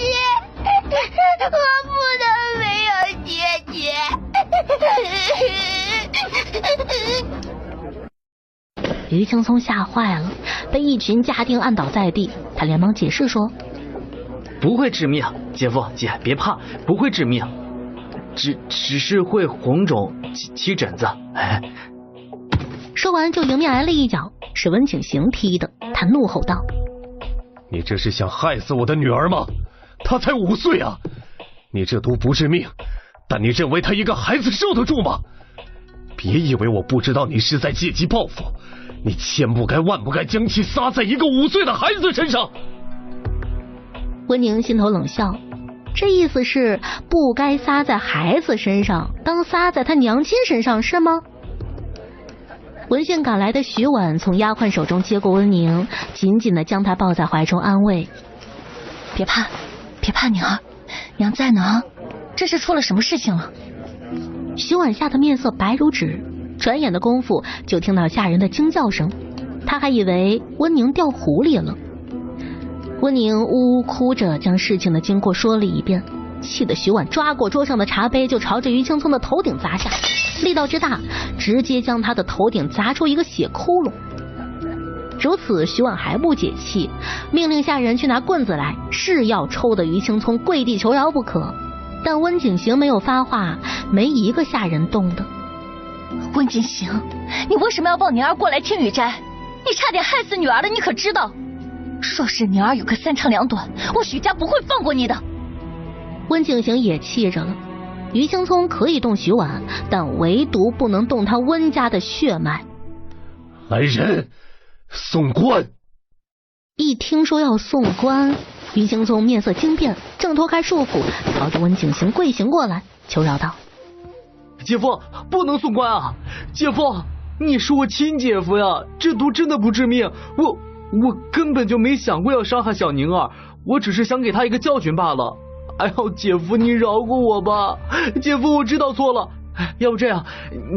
姐，我不能没有姐姐。于青葱吓坏了，被一群家丁按倒在地，他连忙解释说：不会致命，姐夫姐别怕，不会致命，只是会红肿起疹子。说完就迎面来了一脚，是温景行踢的。他怒吼道：你这是想害死我的女儿吗？她才5岁啊！你这毒不致命，但你认为她一个孩子受得住吗？别以为我不知道你是在借机报复，你千不该万不该将其撒在一个5岁的孩子身上。温宁心头冷笑，这意思是不该撒在孩子身上，当撒在他娘亲身上是吗？闻讯赶来的徐婉从丫鬟手中接过温宁，紧紧地将她抱在怀中安慰：别怕别怕，娘儿，娘在呢啊！这是出了什么事情了？徐婉吓得面色白如纸，转眼的功夫就听到下人的惊叫声，她还以为温宁掉湖里了。温宁呜呜哭着将事情的经过说了一遍，气得徐婉抓过桌上的茶杯就朝着于青葱的头顶砸下，力道之大，直接将他的头顶砸出一个血窟窿。如此徐婉还不解气，命令下人去拿棍子来，是要抽得于青葱跪地求饶不可。但温景行没有发话，没一个下人动的，温景行，你为什么要抱宁儿过来听雨斋？你差点害死女儿了，你可知道？若是宁儿有个三长两短，我许家不会放过你的。温景行也气着了。于青葱可以动徐婉，但唯独不能动他温家的血脉。来人，送官！一听说要送官，于青葱面色惊变，挣脱开束缚，朝着温景行跪行过来，求饶道：姐夫，不能送官啊！姐夫，你是我亲姐夫呀，这毒真的不致命，我根本就没想过要伤害小宁儿，我只是想给她一个教训罢了。哎呦，姐夫你饶过我吧，姐夫我知道错了，要不这样，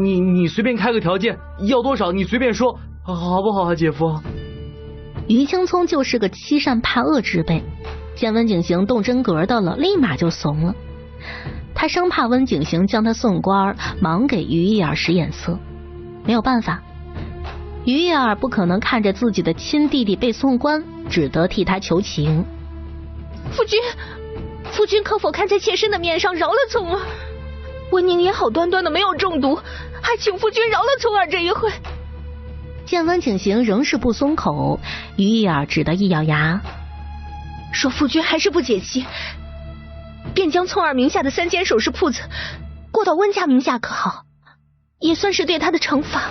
你随便开个条件，要多少你随便说，好不好啊，姐夫？于青葱就是个欺善怕恶之辈，见温景行动真格的了，立马就怂了。他生怕温景行将他送官，忙给于一儿使眼色。没有办法，于一儿不可能看着自己的亲弟弟被送官，只得替他求情。夫君可否看在妾身的面上饶了聪儿？温宁也好端端的没有中毒，还请夫君饶了聪儿这一回。见温景行仍是不松口，于一儿只得一咬牙，说夫君还是不解气，便将聪儿名下的3间首饰铺子过到温家名下可好？也算是对他的惩罚。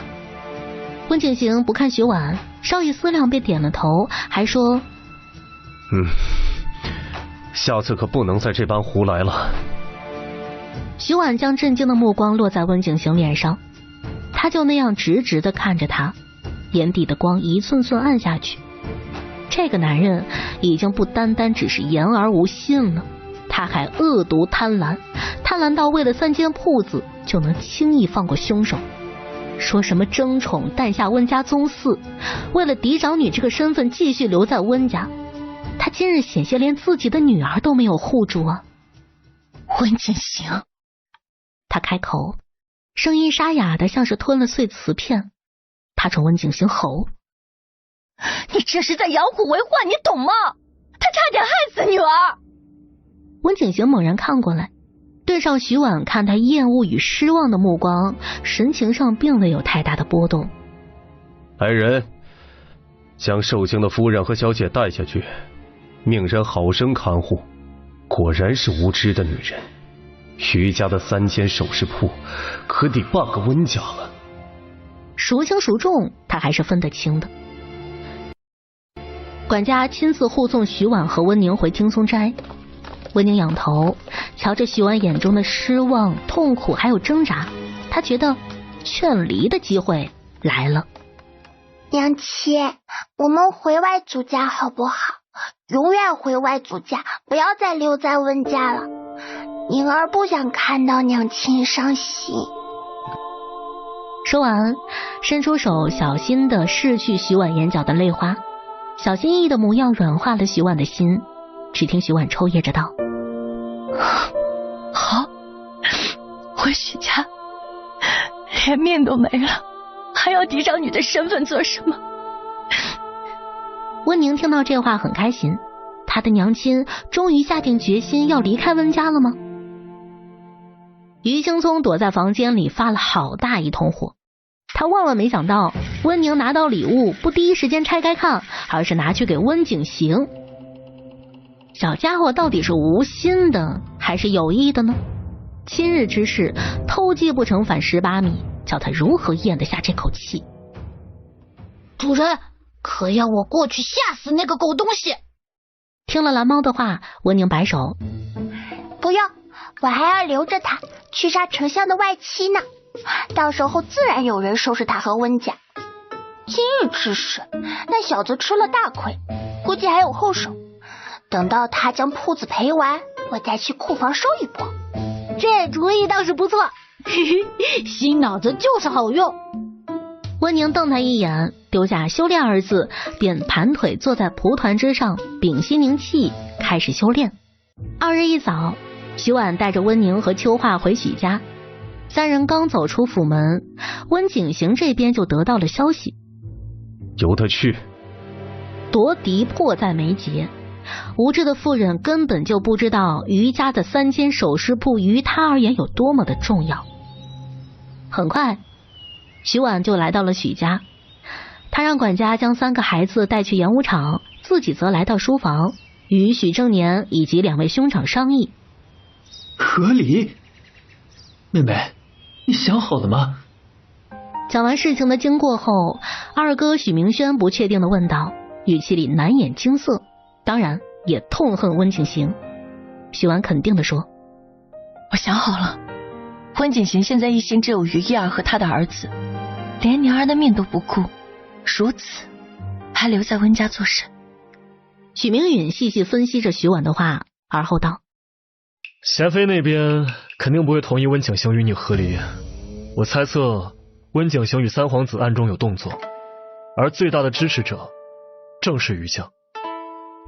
温景行不看徐婉，稍一思量便点了头，还说：下次可不能再这般胡来了。徐婉将震惊的目光落在温景行脸上，他就那样直直地看着他，眼底的光一寸寸暗下去。这个男人已经不单单只是言而无信了，他还恶毒贪婪，贪婪到为了3间铺子就能轻易放过凶手。说什么争宠诞下温家宗嗣，为了嫡长女这个身份继续留在温家，他今日险些连自己的女儿都没有护住啊！温景行，他开口，声音沙哑的像是吞了碎瓷片。他冲温景行吼：你这是在养虎为患，你懂吗？他差点害死女儿。温景行猛然看过来，对上徐婉看他厌恶与失望的目光，神情上并未有太大的波动。来人，将受惊的夫人和小姐带下去，命人好生看护。果然是无知的女人，徐家的3间首饰铺可抵半个温家了。孰轻孰重他还是分得清的。管家亲自护送徐婉和温宁回青松斋。温宁仰头瞧着徐婉眼中的失望、痛苦还有挣扎，他觉得劝离的机会来了。娘妻，我们回外祖家好不好？永远回外祖家，不要再留在温家了。宁儿不想看到娘亲伤心。说完，伸出手小心地拭去徐婉眼角的泪花，小心翼翼的模样软化了徐婉的心。只听徐婉抽噎着道：好，我许家连命都没了，还要嫡长女的身份做什么？温宁听到这话很开心，他的娘亲终于下定决心要离开温家了吗？于青葱躲在房间里发了好大一通火，他万万没想到温宁拿到礼物不第一时间拆开看，而是拿去给温景行。小家伙到底是无心的还是有意的呢？今日之事，偷鸡不成反蚀米，叫他如何咽得下这口气？主人，可要我过去吓死那个狗东西？听了蓝猫的话，温宁摆手：不要，我还要留着他去杀丞相的外戚呢，到时候自然有人收拾他和温家。今日之事，那小子吃了大亏，估计还有后手。等到他将铺子赔完，我再去库房收一波。这主意倒是不错，新脑子就是好用。温宁瞪他一眼，丢下修炼二字，便盘腿坐在蒲团之上，屏息凝气，开始修炼。2日一早，徐婉带着温宁和秋化回许家。3人刚走出府门，温景行这边就得到了消息，由他去。夺嫡迫在眉睫，无知的妇人根本就不知道余家的3间首饰铺于他而言有多么的重要。很快，徐婉就来到了许家，他让管家将3个孩子带去演武场，自己则来到书房，与许正年以及2位兄长商议。合理？妹妹，你想好了吗？讲完事情的经过后，二哥许明轩不确定地问道，语气里难掩惊色，当然也痛恨温景行。许婉肯定地说，我想好了，温景行现在一心只有于一儿和他的儿子，连娘儿的命都不顾，如此还留在温家做甚？许明允细细分析着许婉的话，而后道，贤妃那边肯定不会同意温景行与你和离，我猜测温景行与3皇子暗中有动作，而最大的支持者正是于将。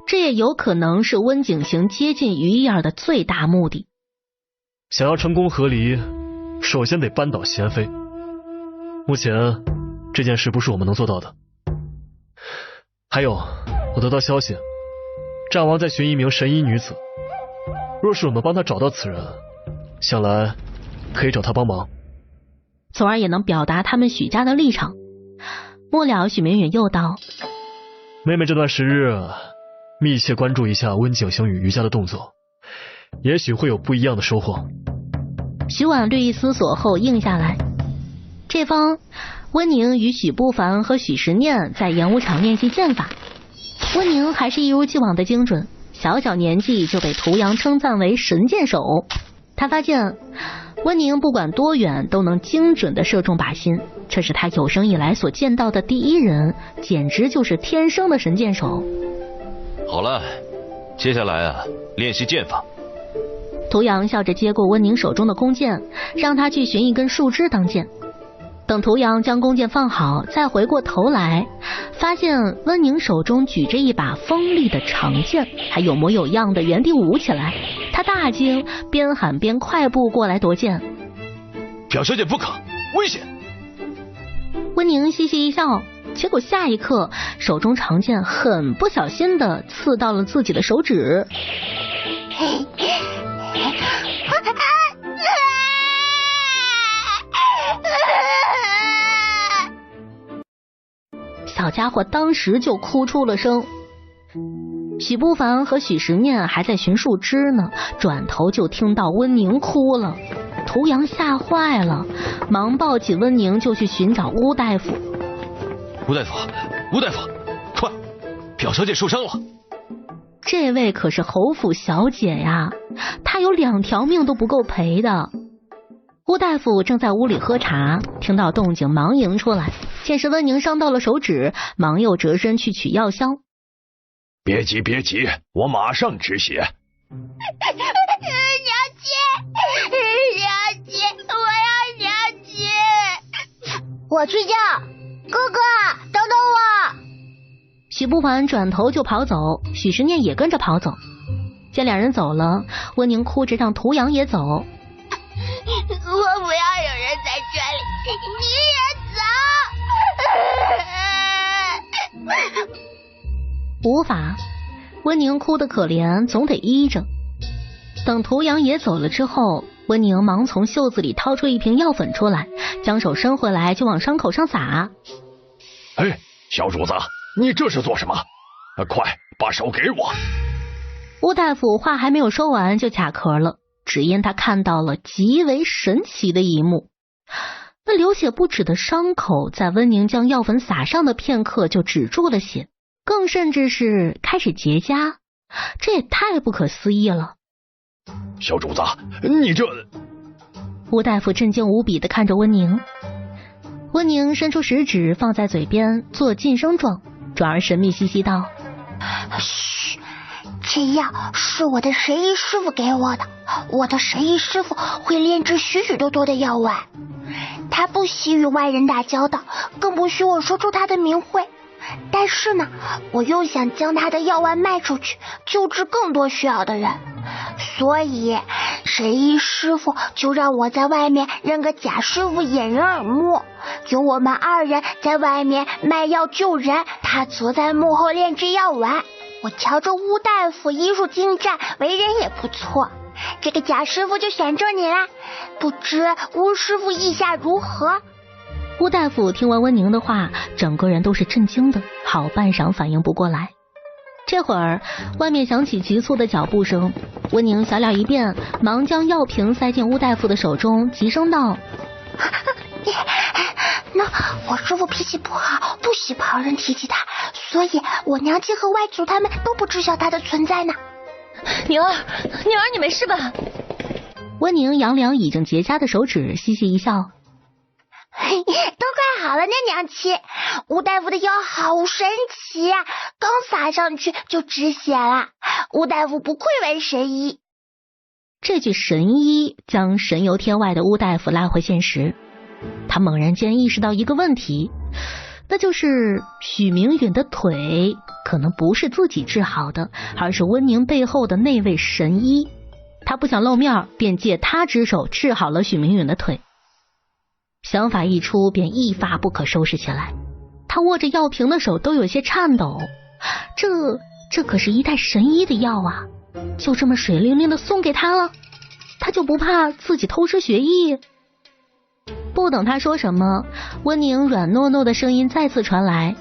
这也有可能是温景行接近于一儿的最大目的。想要成功和离，首先得扳倒贤妃。目前这件事不是我们能做到的。还有，我得到消息，战王在寻一名神医女子，若是我们帮他找到此人，想来可以找他帮忙，从而也能表达他们许家的立场。末了，许明允又道，妹妹这段时日密切关注一下温景行与于家的动作，也许会有不一样的收获。许婉略一思索后应下来。这方温宁与许不凡和许时念在演武场练习剑法，温宁还是一如既往的精准，小小年纪就被涂阳称赞为神箭手。他发现温宁不管多远都能精准地射中靶心，这是他有生以来所见到的第一人，简直就是天生的神箭手。好了，接下来练习剑法。涂阳笑着接过温宁手中的弓箭，让他去寻一根树枝当箭。等涂阳将弓箭放好，再回过头来，发现温宁手中举着一把锋利的长剑，还有模有样的原地舞起来。他大惊，边喊边快步过来夺剑。表小姐不可，危险！温宁嘻嘻一笑，结果下一刻手中长剑很不小心地刺到了自己的手指。小家伙当时就哭出了声。许不凡和许时念还在寻树枝呢，转头就听到温宁哭了。涂阳吓坏了，忙抱起温宁就去寻找巫大夫。吴大夫，吴大夫，快，表小姐受伤了。这位可是侯府小姐呀，她有2条命都不够赔的。巫大夫正在屋里喝茶，听到动静忙迎出来，见是温宁伤到了手指，忙又折身去取药箱。别急别急，我马上止血。娘亲，我要娘亲。我去叫哥哥，等等我。许不凡转头就跑走，许时念也跟着跑走。见2人走了，温宁哭着让涂阳也走。我不要有人在这里，你也走。无法，温宁哭得可怜，总得依着。等涂阳也走了之后，温宁忙从袖子里掏出一瓶药粉出来，将手伸回来就往伤口上撒。哎，小主子，你这是做什么？快把手给我！巫大夫话还没有说完就卡壳了，只因他看到了极为神奇的一幕。那流血不止的伤口在温宁将药粉撒上的片刻就止住了血，更甚至是开始结痂，这也太不可思议了。小主子，你这……巫大夫震惊无比地看着温宁。温宁伸出食指放在嘴边做噤声状，转而神秘兮兮道：嘘，这药是我的神医师傅给我的，我的神医师傅会炼制许许多多的药丸，他不喜与外人打交道，更不许我说出他的名讳。但是呢，我又想将他的药丸卖出去，救治更多需要的人，所以神医师傅就让我在外面认个假师傅掩人耳目，由我们2人在外面卖药救人，他则在幕后炼制药丸。我瞧着巫大夫医术精湛，为人也不错，这个假师傅就选中你啦，不知巫师傅意下如何？乌大夫听完温宁的话，整个人都是震惊的，好半晌反应不过来。这会儿外面响起急促的脚步声，温宁小脸一变，忙将药瓶塞进乌大夫的手中，急声道：那我师父脾气不好，不喜旁人提起他，所以我娘亲和外祖他们都不知晓他的存在呢。宁儿，你没事吧？温宁扬两已经结痂的手指，嘻嘻一笑：都快好了呢，娘亲。吴大夫的药好神奇啊，刚撒上去就止血了。吴大夫不愧为神医。这句神医将神游天外的乌大夫拉回现实。他猛然间意识到一个问题，那就是许明允的腿可能不是自己治好的，而是温宁背后的那位神医。他不想露面，便借他之手治好了许明允的腿。想法一出，便一发不可收拾起来。他握着药瓶的手都有些颤抖，这可是一袋神医的药啊，就这么水灵灵的送给他了，他就不怕自己偷师学艺？不等他说什么，温宁软糯糯的声音再次传来：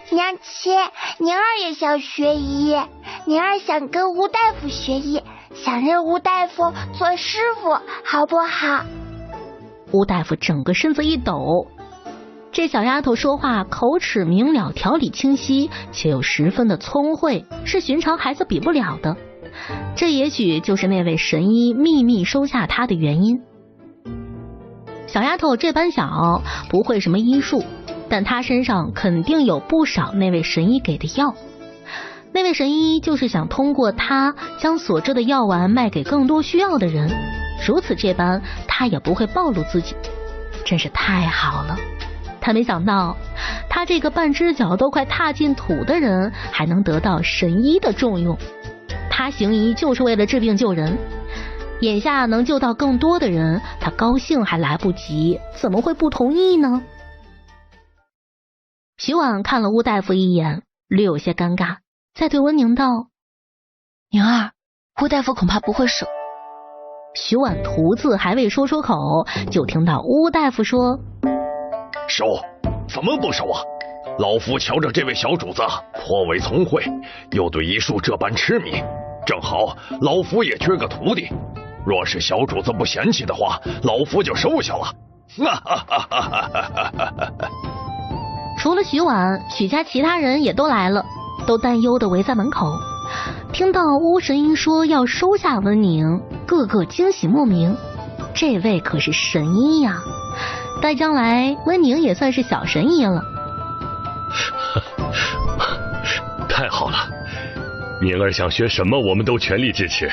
娘亲，宁儿也想学医，宁儿想跟吴大夫学医，想认吴大夫做师傅，好不好？吴大夫整个身子一抖，这小丫头说话口齿明了，条理清晰，且又十分的聪慧，是寻常孩子比不了的。这也许就是那位神医秘密收下她的原因。小丫头这般小，不会什么医术，但她身上肯定有不少那位神医给的药。那位神医就是想通过她将所制的药丸卖给更多需要的人，如此这般她也不会暴露自己，真是太好了。她没想到她这个半只脚都快踏进土的人还能得到神医的重用。她行医就是为了治病救人，眼下能救到更多的人，她高兴还来不及，怎么会不同意呢？徐婉看了乌大夫一眼，略有些尴尬，再对温宁道：宁儿，乌大夫恐怕不会收。徐婉徒字还未说出口，就听到乌大夫说：收？怎么不收啊？老夫瞧着这位小主子颇为聪慧，又对医术这般痴迷，正好老夫也缺个徒弟，若是小主子不嫌弃的话，老夫就收下了。除了徐婉，许家其他人也都来了，都担忧的围在门口。听到巫神医说要收下温宁，个个惊喜莫名。这位可是神医呀，待将来温宁也算是小神医了。太好了，宁儿想学什么，我们都全力支持。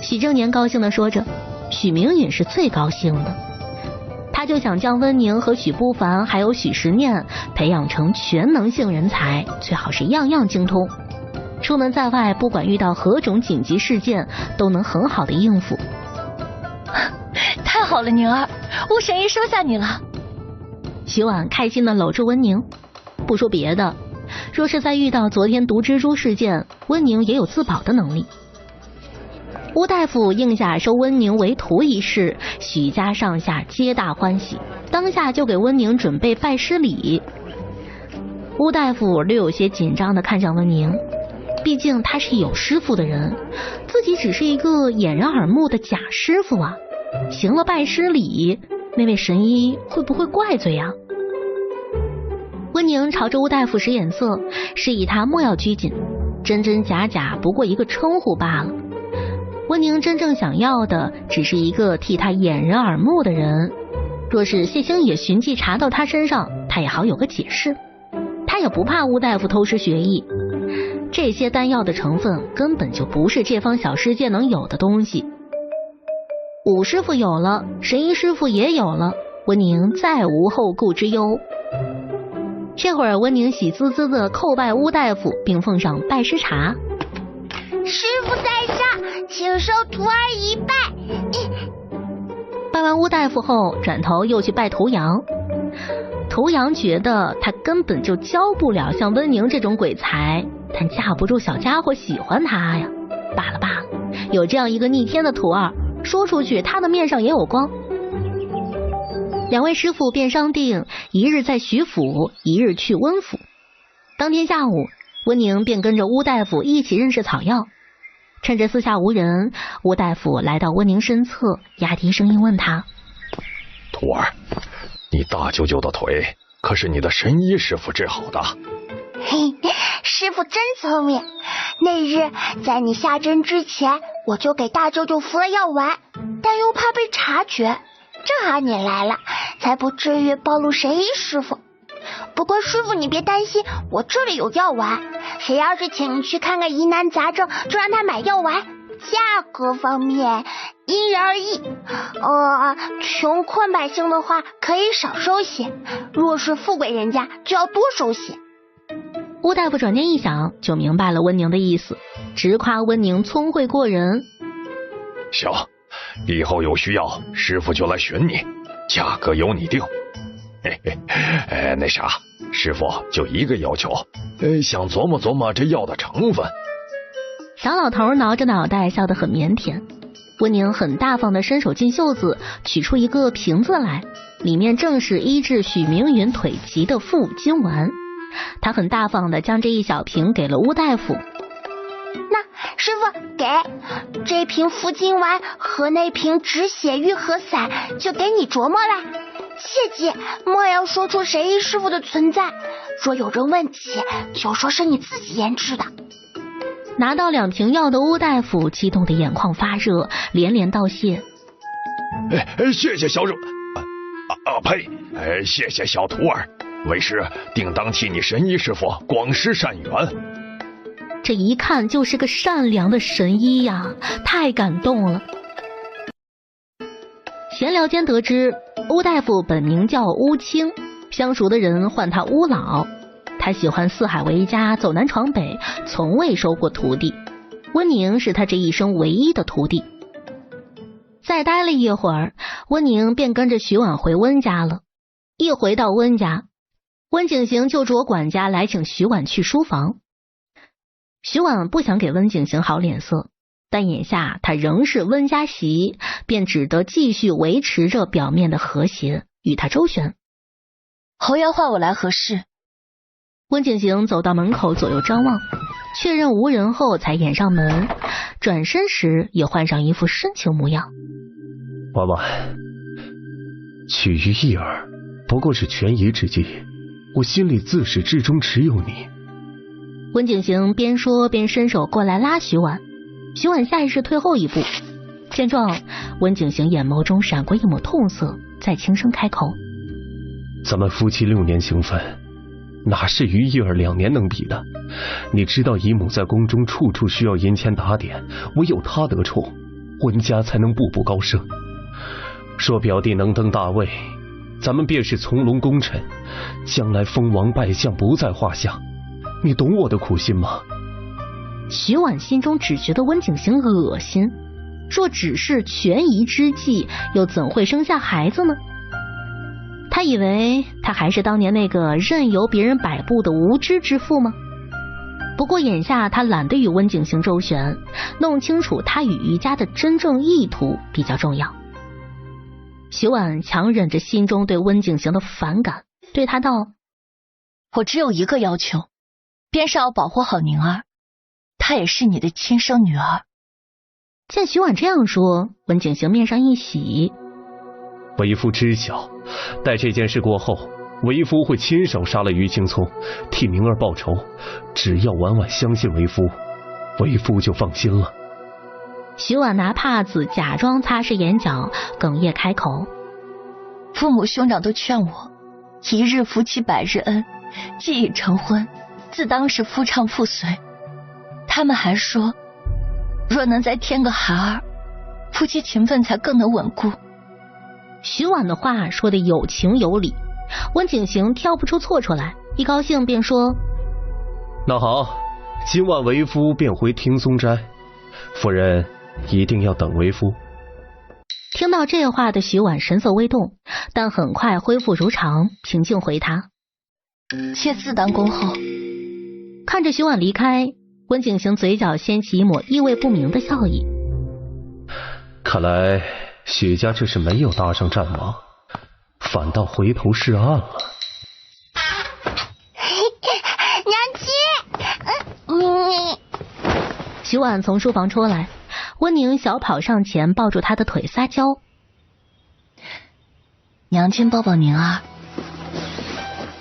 许正年高兴地说着，许明允是最高兴的。他就想将温宁和许不凡还有许时念培养成全能性人才，最好是样样精通，出门在外不管遇到何种紧急事件都能很好的应付。太好了，宁儿，巫神医收下你了。徐婉开心的搂住温宁，不说别的，若是再遇到昨天毒蜘蛛事件，温宁也有自保的能力。乌大夫应下收温宁为徒一事，许家上下皆大欢喜，当下就给温宁准备拜师礼。乌大夫略有些紧张的看向温宁，毕竟他是有师傅的人，自己只是一个掩人耳目的假师傅啊，行了拜师礼，那位神医会不会怪罪啊？温宁朝着乌大夫使眼色，示意他莫要拘谨，真真假假不过一个称呼罢了。温宁真正想要的只是一个替他掩人耳目的人，若是谢星野寻迹查到他身上，他也好有个解释。他也不怕乌大夫偷师学艺，这些丹药的成分根本就不是这方小世界能有的东西。武师傅有了，神医师傅也有了，温宁再无后顾之忧。这会儿温宁喜滋滋的叩拜乌大夫，并奉上拜师茶。师傅在上，请受徒儿一拜。拜完乌大夫后，转头又去拜涂阳。涂阳觉得他根本就教不了像温宁这种鬼才，但架不住小家伙喜欢他呀。罢了罢了，有这样一个逆天的徒儿，说出去他的面上也有光。两位师傅便商定一日在徐府，一日去温府。当天下午，温宁便跟着巫大夫一起认识草药。趁着四下无人，巫大夫来到温宁身侧，压低声音问他：徒儿，你大舅舅的腿可是你的神医师傅治好的？嘿，师傅真聪明。那日在你下针之前，我就给大舅舅服了药丸，但又怕被察觉，正好你来了，才不至于暴露神医师傅。不过师傅你别担心，我这里有药丸，谁要是请你去看个疑难杂症，就让他买药丸。价格方面因人而异，穷困百姓的话可以少收些，若是富贵人家就要多收些。巫大夫转念一想，就明白了温宁的意思，直夸温宁聪慧过人。行，以后有需要，师傅就来寻你，价格由你定。嘿嘿，那啥，师傅就一个要求，想琢磨琢磨这药的成分。小老头挠着脑袋，笑得很腼腆。温宁很大方地伸手进袖子，取出一个瓶子来，里面正是医治许明云腿疾的复金丸。他很大方地将这一小瓶给了巫大夫。那师傅给这瓶复金丸和那瓶止血愈合散就给你琢磨了，切记莫要说出神医师傅的存在，若有人问起，就说是你自己研制的。拿到2瓶药的巫大夫激动的眼眶发热，连连道谢。谢谢小主，呸，谢谢小徒儿，为师定当替你神医师傅广施善缘。这一看就是个善良的神医呀，太感动了。闲聊间得知，巫大夫本名叫巫清，相熟的人唤他巫老。他喜欢四海为家，走南闯北，从未收过徒弟。温宁是他这一生唯一的徒弟。再待了一会儿，温宁便跟着徐婉回温家了。一回到温家，温景行就着管家来请徐婉去书房。徐婉不想给温景行好脸色，但眼下他仍是温家媳，便只得继续维持着表面的和谐，与他周旋。侯爷唤我来何事？温景行走到门口，左右张望，确认无人后才掩上门，转身时也换上一副深情模样。婉婉，取于一儿不过是权宜之计，我心里自始至终只有你。温景行边说边伸手过来拉徐婉，徐婉下意识退后一步。见状，温景行眼眸中闪过一抹痛色，再轻声开口：咱们夫妻6年情分，哪是于一儿2年能比的？你知道姨母在宫中处处需要银钱打点，唯有她得宠，温家才能步步高升。说表弟能登大位，咱们便是从龙功臣，将来封王拜相不在话下。你懂我的苦心吗？徐婉心中只觉得温景行恶心，若只是权宜之计，又怎会生下孩子呢？他以为他还是当年那个任由别人摆布的无知之妇吗？不过眼下他懒得与温景行周旋，弄清楚他与于家的真正意图比较重要。徐婉强忍着心中对温景行的反感，对他道：我只有一个要求，便是要保护好宁儿，她也是你的亲生女儿。见徐婉这样说，温景行面上一喜。为夫知晓，待这件事过后，为夫会亲手杀了于青葱，替明儿报仇。只要婉婉相信为夫，为夫就放心了。徐婉拿帕子假装擦拭眼角，哽咽开口：父母兄长都劝我，一日夫妻百日恩，既已成婚，自当是夫唱妇随。他们还说，若能再添个孩儿，夫妻情分才更能稳固。徐婉的话说得有情有理，温景行挑不出错出来，一高兴便说：那好，今晚为夫便回听松斋，夫人一定要等为夫。听到这话的徐婉神色微动，但很快恢复如常，平静回答：妾自当恭候。看着徐婉离开，温景行嘴角掀起一抹意味不明的笑意。看来许家这是没有搭上战马，反倒回头是岸了。娘亲，徐婉从书房出来，温宁小跑上前抱住她的腿撒娇：“娘亲抱抱宁儿。”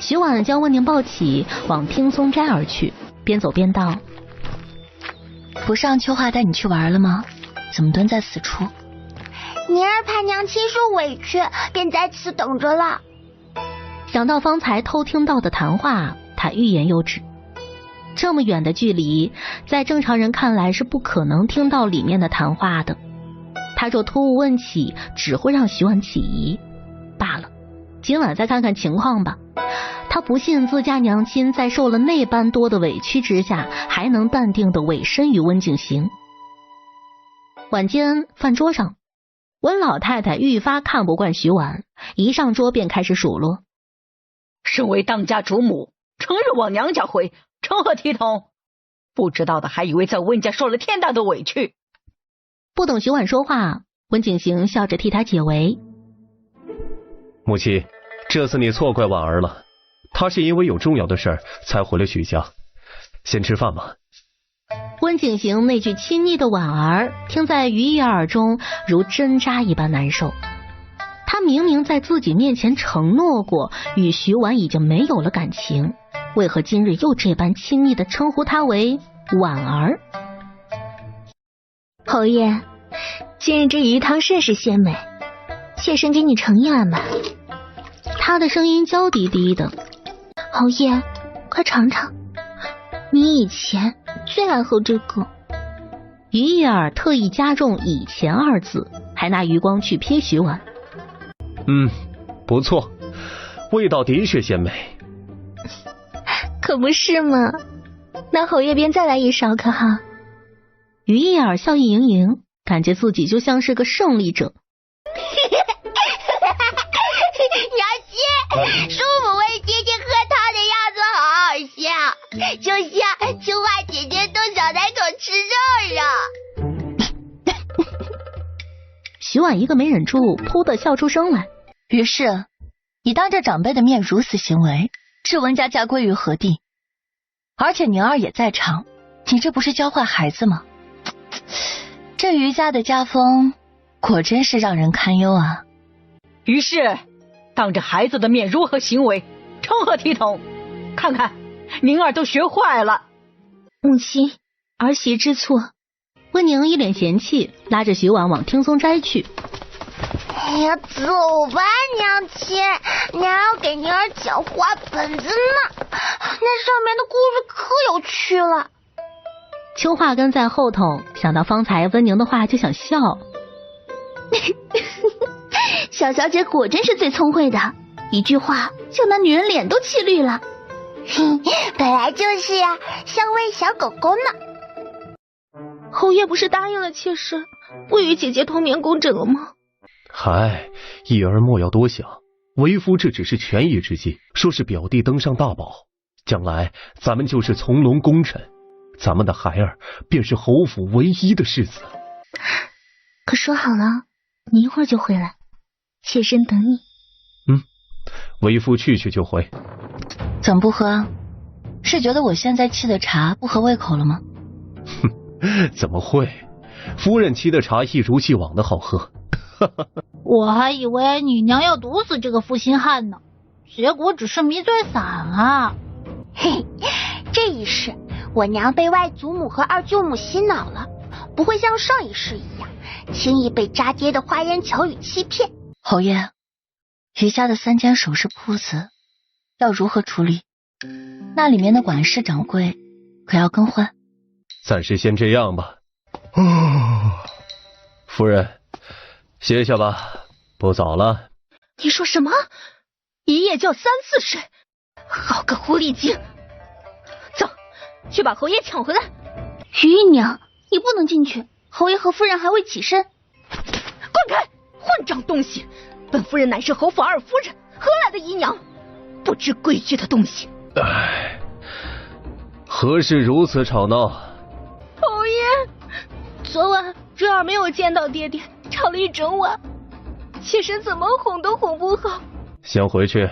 徐婉将温宁抱起，往听松斋而去，边走边道：“不是让秋华带你去玩了吗？怎么蹲在此处？”宁儿怕娘亲受委屈，便在此等着了。想到方才偷听到的谈话，他欲言又止。这么远的距离，在正常人看来是不可能听到里面的谈话的。他若突兀问起，只会让徐婉起疑。罢了，今晚再看看情况吧。他不信自家娘亲在受了那般多的委屈之下，还能淡定地委身于温景行。晚间饭桌上，温老太太愈发看不惯徐婉，一上桌便开始数落：“身为当家主母，成日往娘家回，成何体统？不知道的还以为在温家受了天大的委屈。”不等徐婉说话，温景行笑着替她解围：“母亲，这次你错怪婉儿了，她是因为有重要的事儿才回了许家。先吃饭吧。”温景行那句亲昵的婉儿，听在于一耳中如针扎一般难受。他明明在自己面前承诺过与徐婉已经没有了感情，为何今日又这般亲昵地称呼她为婉儿？侯爷，今日这鱼汤甚是鲜美，妾身给你盛一碗吧。他的声音娇滴滴的。侯爷，快尝尝，你以前最爱喝这个。于一耳特意加重以前二字，还拿余光去瞥徐婉。不错，味道的确鲜美。可不是嘛，那侯爷便再来一勺可好？于一耳笑意盈盈，感觉自己就像是个胜利者。娘亲，叔母为姐姐喝汤的样子好好笑，就像秋花姐姐逗小奶狗吃肉肉。徐婉一个没忍住，噗的笑出声来。于是，你当着长辈的面如此行为，置温家家归于何地？而且宁儿也在场，你这不是教坏孩子吗？这余家的家风果真是让人堪忧啊！于是，当着孩子的面如何行为，成何体统？看看，宁儿都学坏了。母亲，儿媳知错。温宁一脸嫌弃，拉着徐婉往听松斋去。哎呀，走吧，娘亲，娘要给宁儿讲话本子呢，那上面的故事可有趣了。秋话跟在后头，想到方才温宁的话就想笑。小小姐果真是最聪慧的，一句话就拿女人脸都气绿了。本来就是呀，像喂小狗狗呢。侯爷不是答应了妾身不与姐姐同眠共枕了吗？嗨，一儿莫要多想，为夫这只是权宜之计。说是表弟登上大宝，将来咱们就是从龙功臣，咱们的孩儿便是侯府唯一的世子。可说好了，你一会儿就回来，妾身等你。为夫去就回。怎么不喝？是觉得我现在沏的茶不合胃口了吗？怎么会？夫人沏的茶一如既往的好喝。我还以为你娘要毒死这个负心汉呢，结果只是迷醉散啊。嘿，这一世我娘被外祖母和二舅母洗脑了，不会像上一世一样轻易被渣爹的花言巧语欺骗。侯爷，余家的3间首饰铺子要如何处理？那里面的管事掌柜可要更换？暂时先这样吧。夫人，歇下吧，不早了。你说什么？一夜叫3次睡，好个狐狸精！走，去把侯爷抢回来。于姨娘，你不能进去，侯爷和夫人还未起身。滚开，混账东西！本夫人乃是侯府二夫人，何来的姨娘？不知规矩的东西！唉，何事如此吵闹？侯爷，昨晚瑞儿没有见到爹爹，吵了一整晚，妾身怎么哄都哄不好，先回去，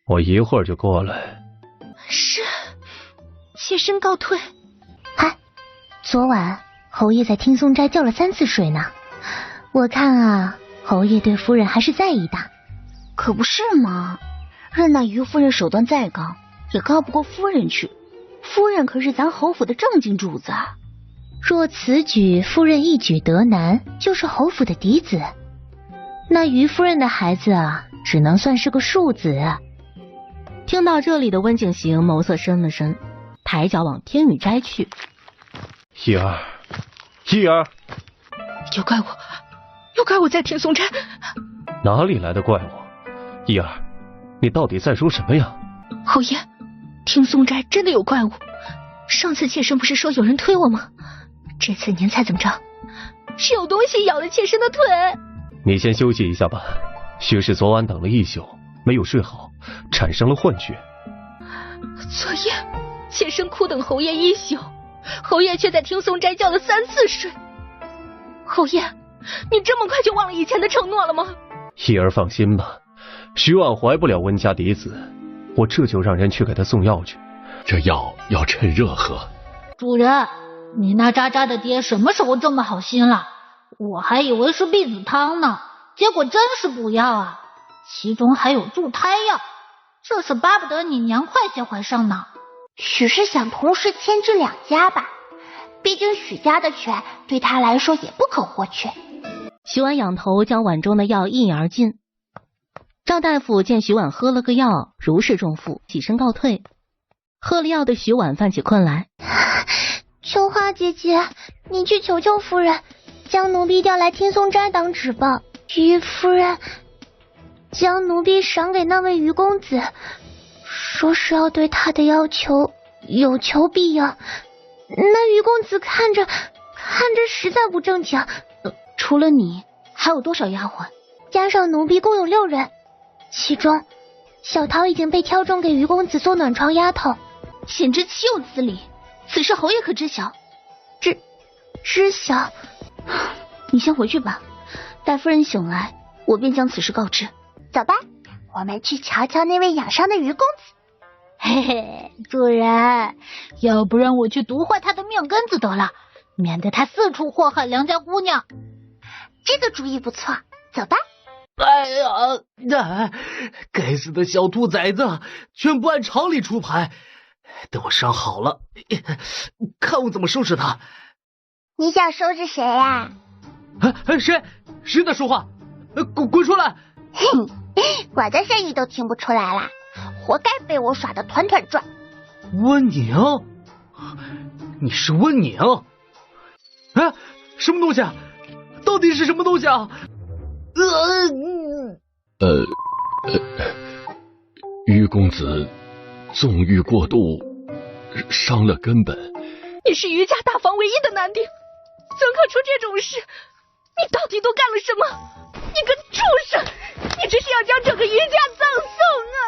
我一会儿就过来。是，妾身告退。嗨，昨晚侯爷在听松斋叫了3次水呢。我看啊，侯爷对夫人还是在意的。可不是嘛，任那于夫人手段再高，也高不过夫人去。夫人可是咱侯府的正经主子啊。若此举夫人一举得男，就是侯府的嫡子，那于夫人的孩子啊，只能算是个庶子。听到这里的温景行眸色深了深，抬脚往天宇斋去。一儿，一儿，有怪物，有怪物在听松斋。哪里来的怪物？一儿，你到底在说什么呀？侯爷，听松斋真的有怪物。上次妾身不是说有人推我吗？这次您猜怎么着？是有东西咬了妾身的腿。你先休息一下吧，许是昨晚等了一宿，没有睡好，产生了幻觉。昨夜妾身苦等侯爷一宿，侯爷却在听松斋叫了3次水。侯爷，你这么快就忘了以前的承诺了吗？一儿放心吧，徐婉怀不了温家嫡子，我这就让人去给他送药去。这药要趁热喝。主人，你那渣渣的爹什么时候这么好心了？我还以为是避子汤呢，结果真是补药啊，其中还有助胎药，这是巴不得你娘快些怀上呢。许是想同时牵制2家吧，毕竟许家的权对他来说也不可或缺。徐婉仰头将碗中的药一饮而尽。赵大夫见徐婉喝了个药，如释重负，起身告退。喝了药的徐婉泛起困来。秋花姐姐，你去求求夫人，将奴婢调来听松斋当值吧。于夫人将奴婢赏给那位于公子，说是要对他的要求有求必应。那于公子看着实在不正经。除了你，还有多少丫鬟？加上奴婢共有6人，其中小桃已经被挑中给于公子做暖床丫头，简直岂有此理！此事侯爷可知晓？知晓。你先回去吧，待夫人醒来，我便将此事告知。走吧，我们去瞧瞧那位养伤的于公子。嘿嘿，主人，要不然我去毒坏他的命根子得了，免得他四处祸害良家姑娘。这个主意不错，走吧。哎呀，该死的小兔崽子，全不按常理出牌。等我伤好了，看我怎么收拾他。你想收拾谁呀？谁在说话？滚出来！哼，我的声音都听不出来啦，活该被我耍得团团转。温宁，你是温宁？什么东西啊？到底是什么东西啊？于公子纵欲过度，伤了根本。你是于家大房唯一的男丁，怎可出这种事？你到底都干了什么？你个畜生！你这是要将整个于家葬送啊！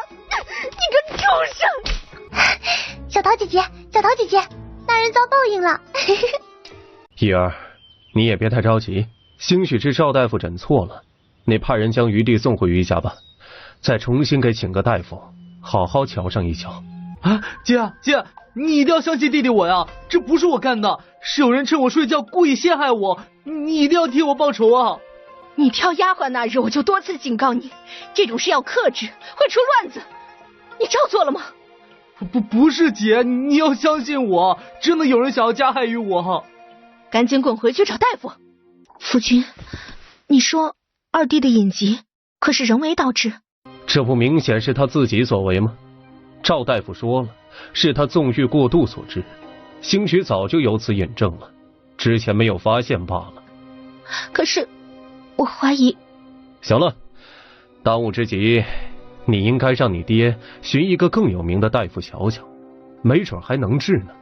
你个畜生！小桃姐姐，大人遭报应了。一儿，你也别太着急，兴许是赵大夫诊错了，你派人将于弟送回于家吧，再重新给请个大夫，好好瞧上一瞧。姐，你一定要相信弟弟我呀，这不是我干的，是有人趁我睡觉故意陷害我，你一定要替我报仇啊！你挑丫鬟那日我就多次警告你，这种事要克制，会出乱子。你照做了吗？不是姐，你要相信我，真的有人想要加害于我。赶紧滚回去找大夫。夫君，你说二弟的隐疾可是人为导致？这不明显是他自己所为吗？赵大夫说了，是他纵欲过度所致，兴许早就有此引证了，之前没有发现罢了。可是我怀疑。行了，当务之急，你应该让你爹寻一个更有名的大夫瞧瞧，没准还能治呢。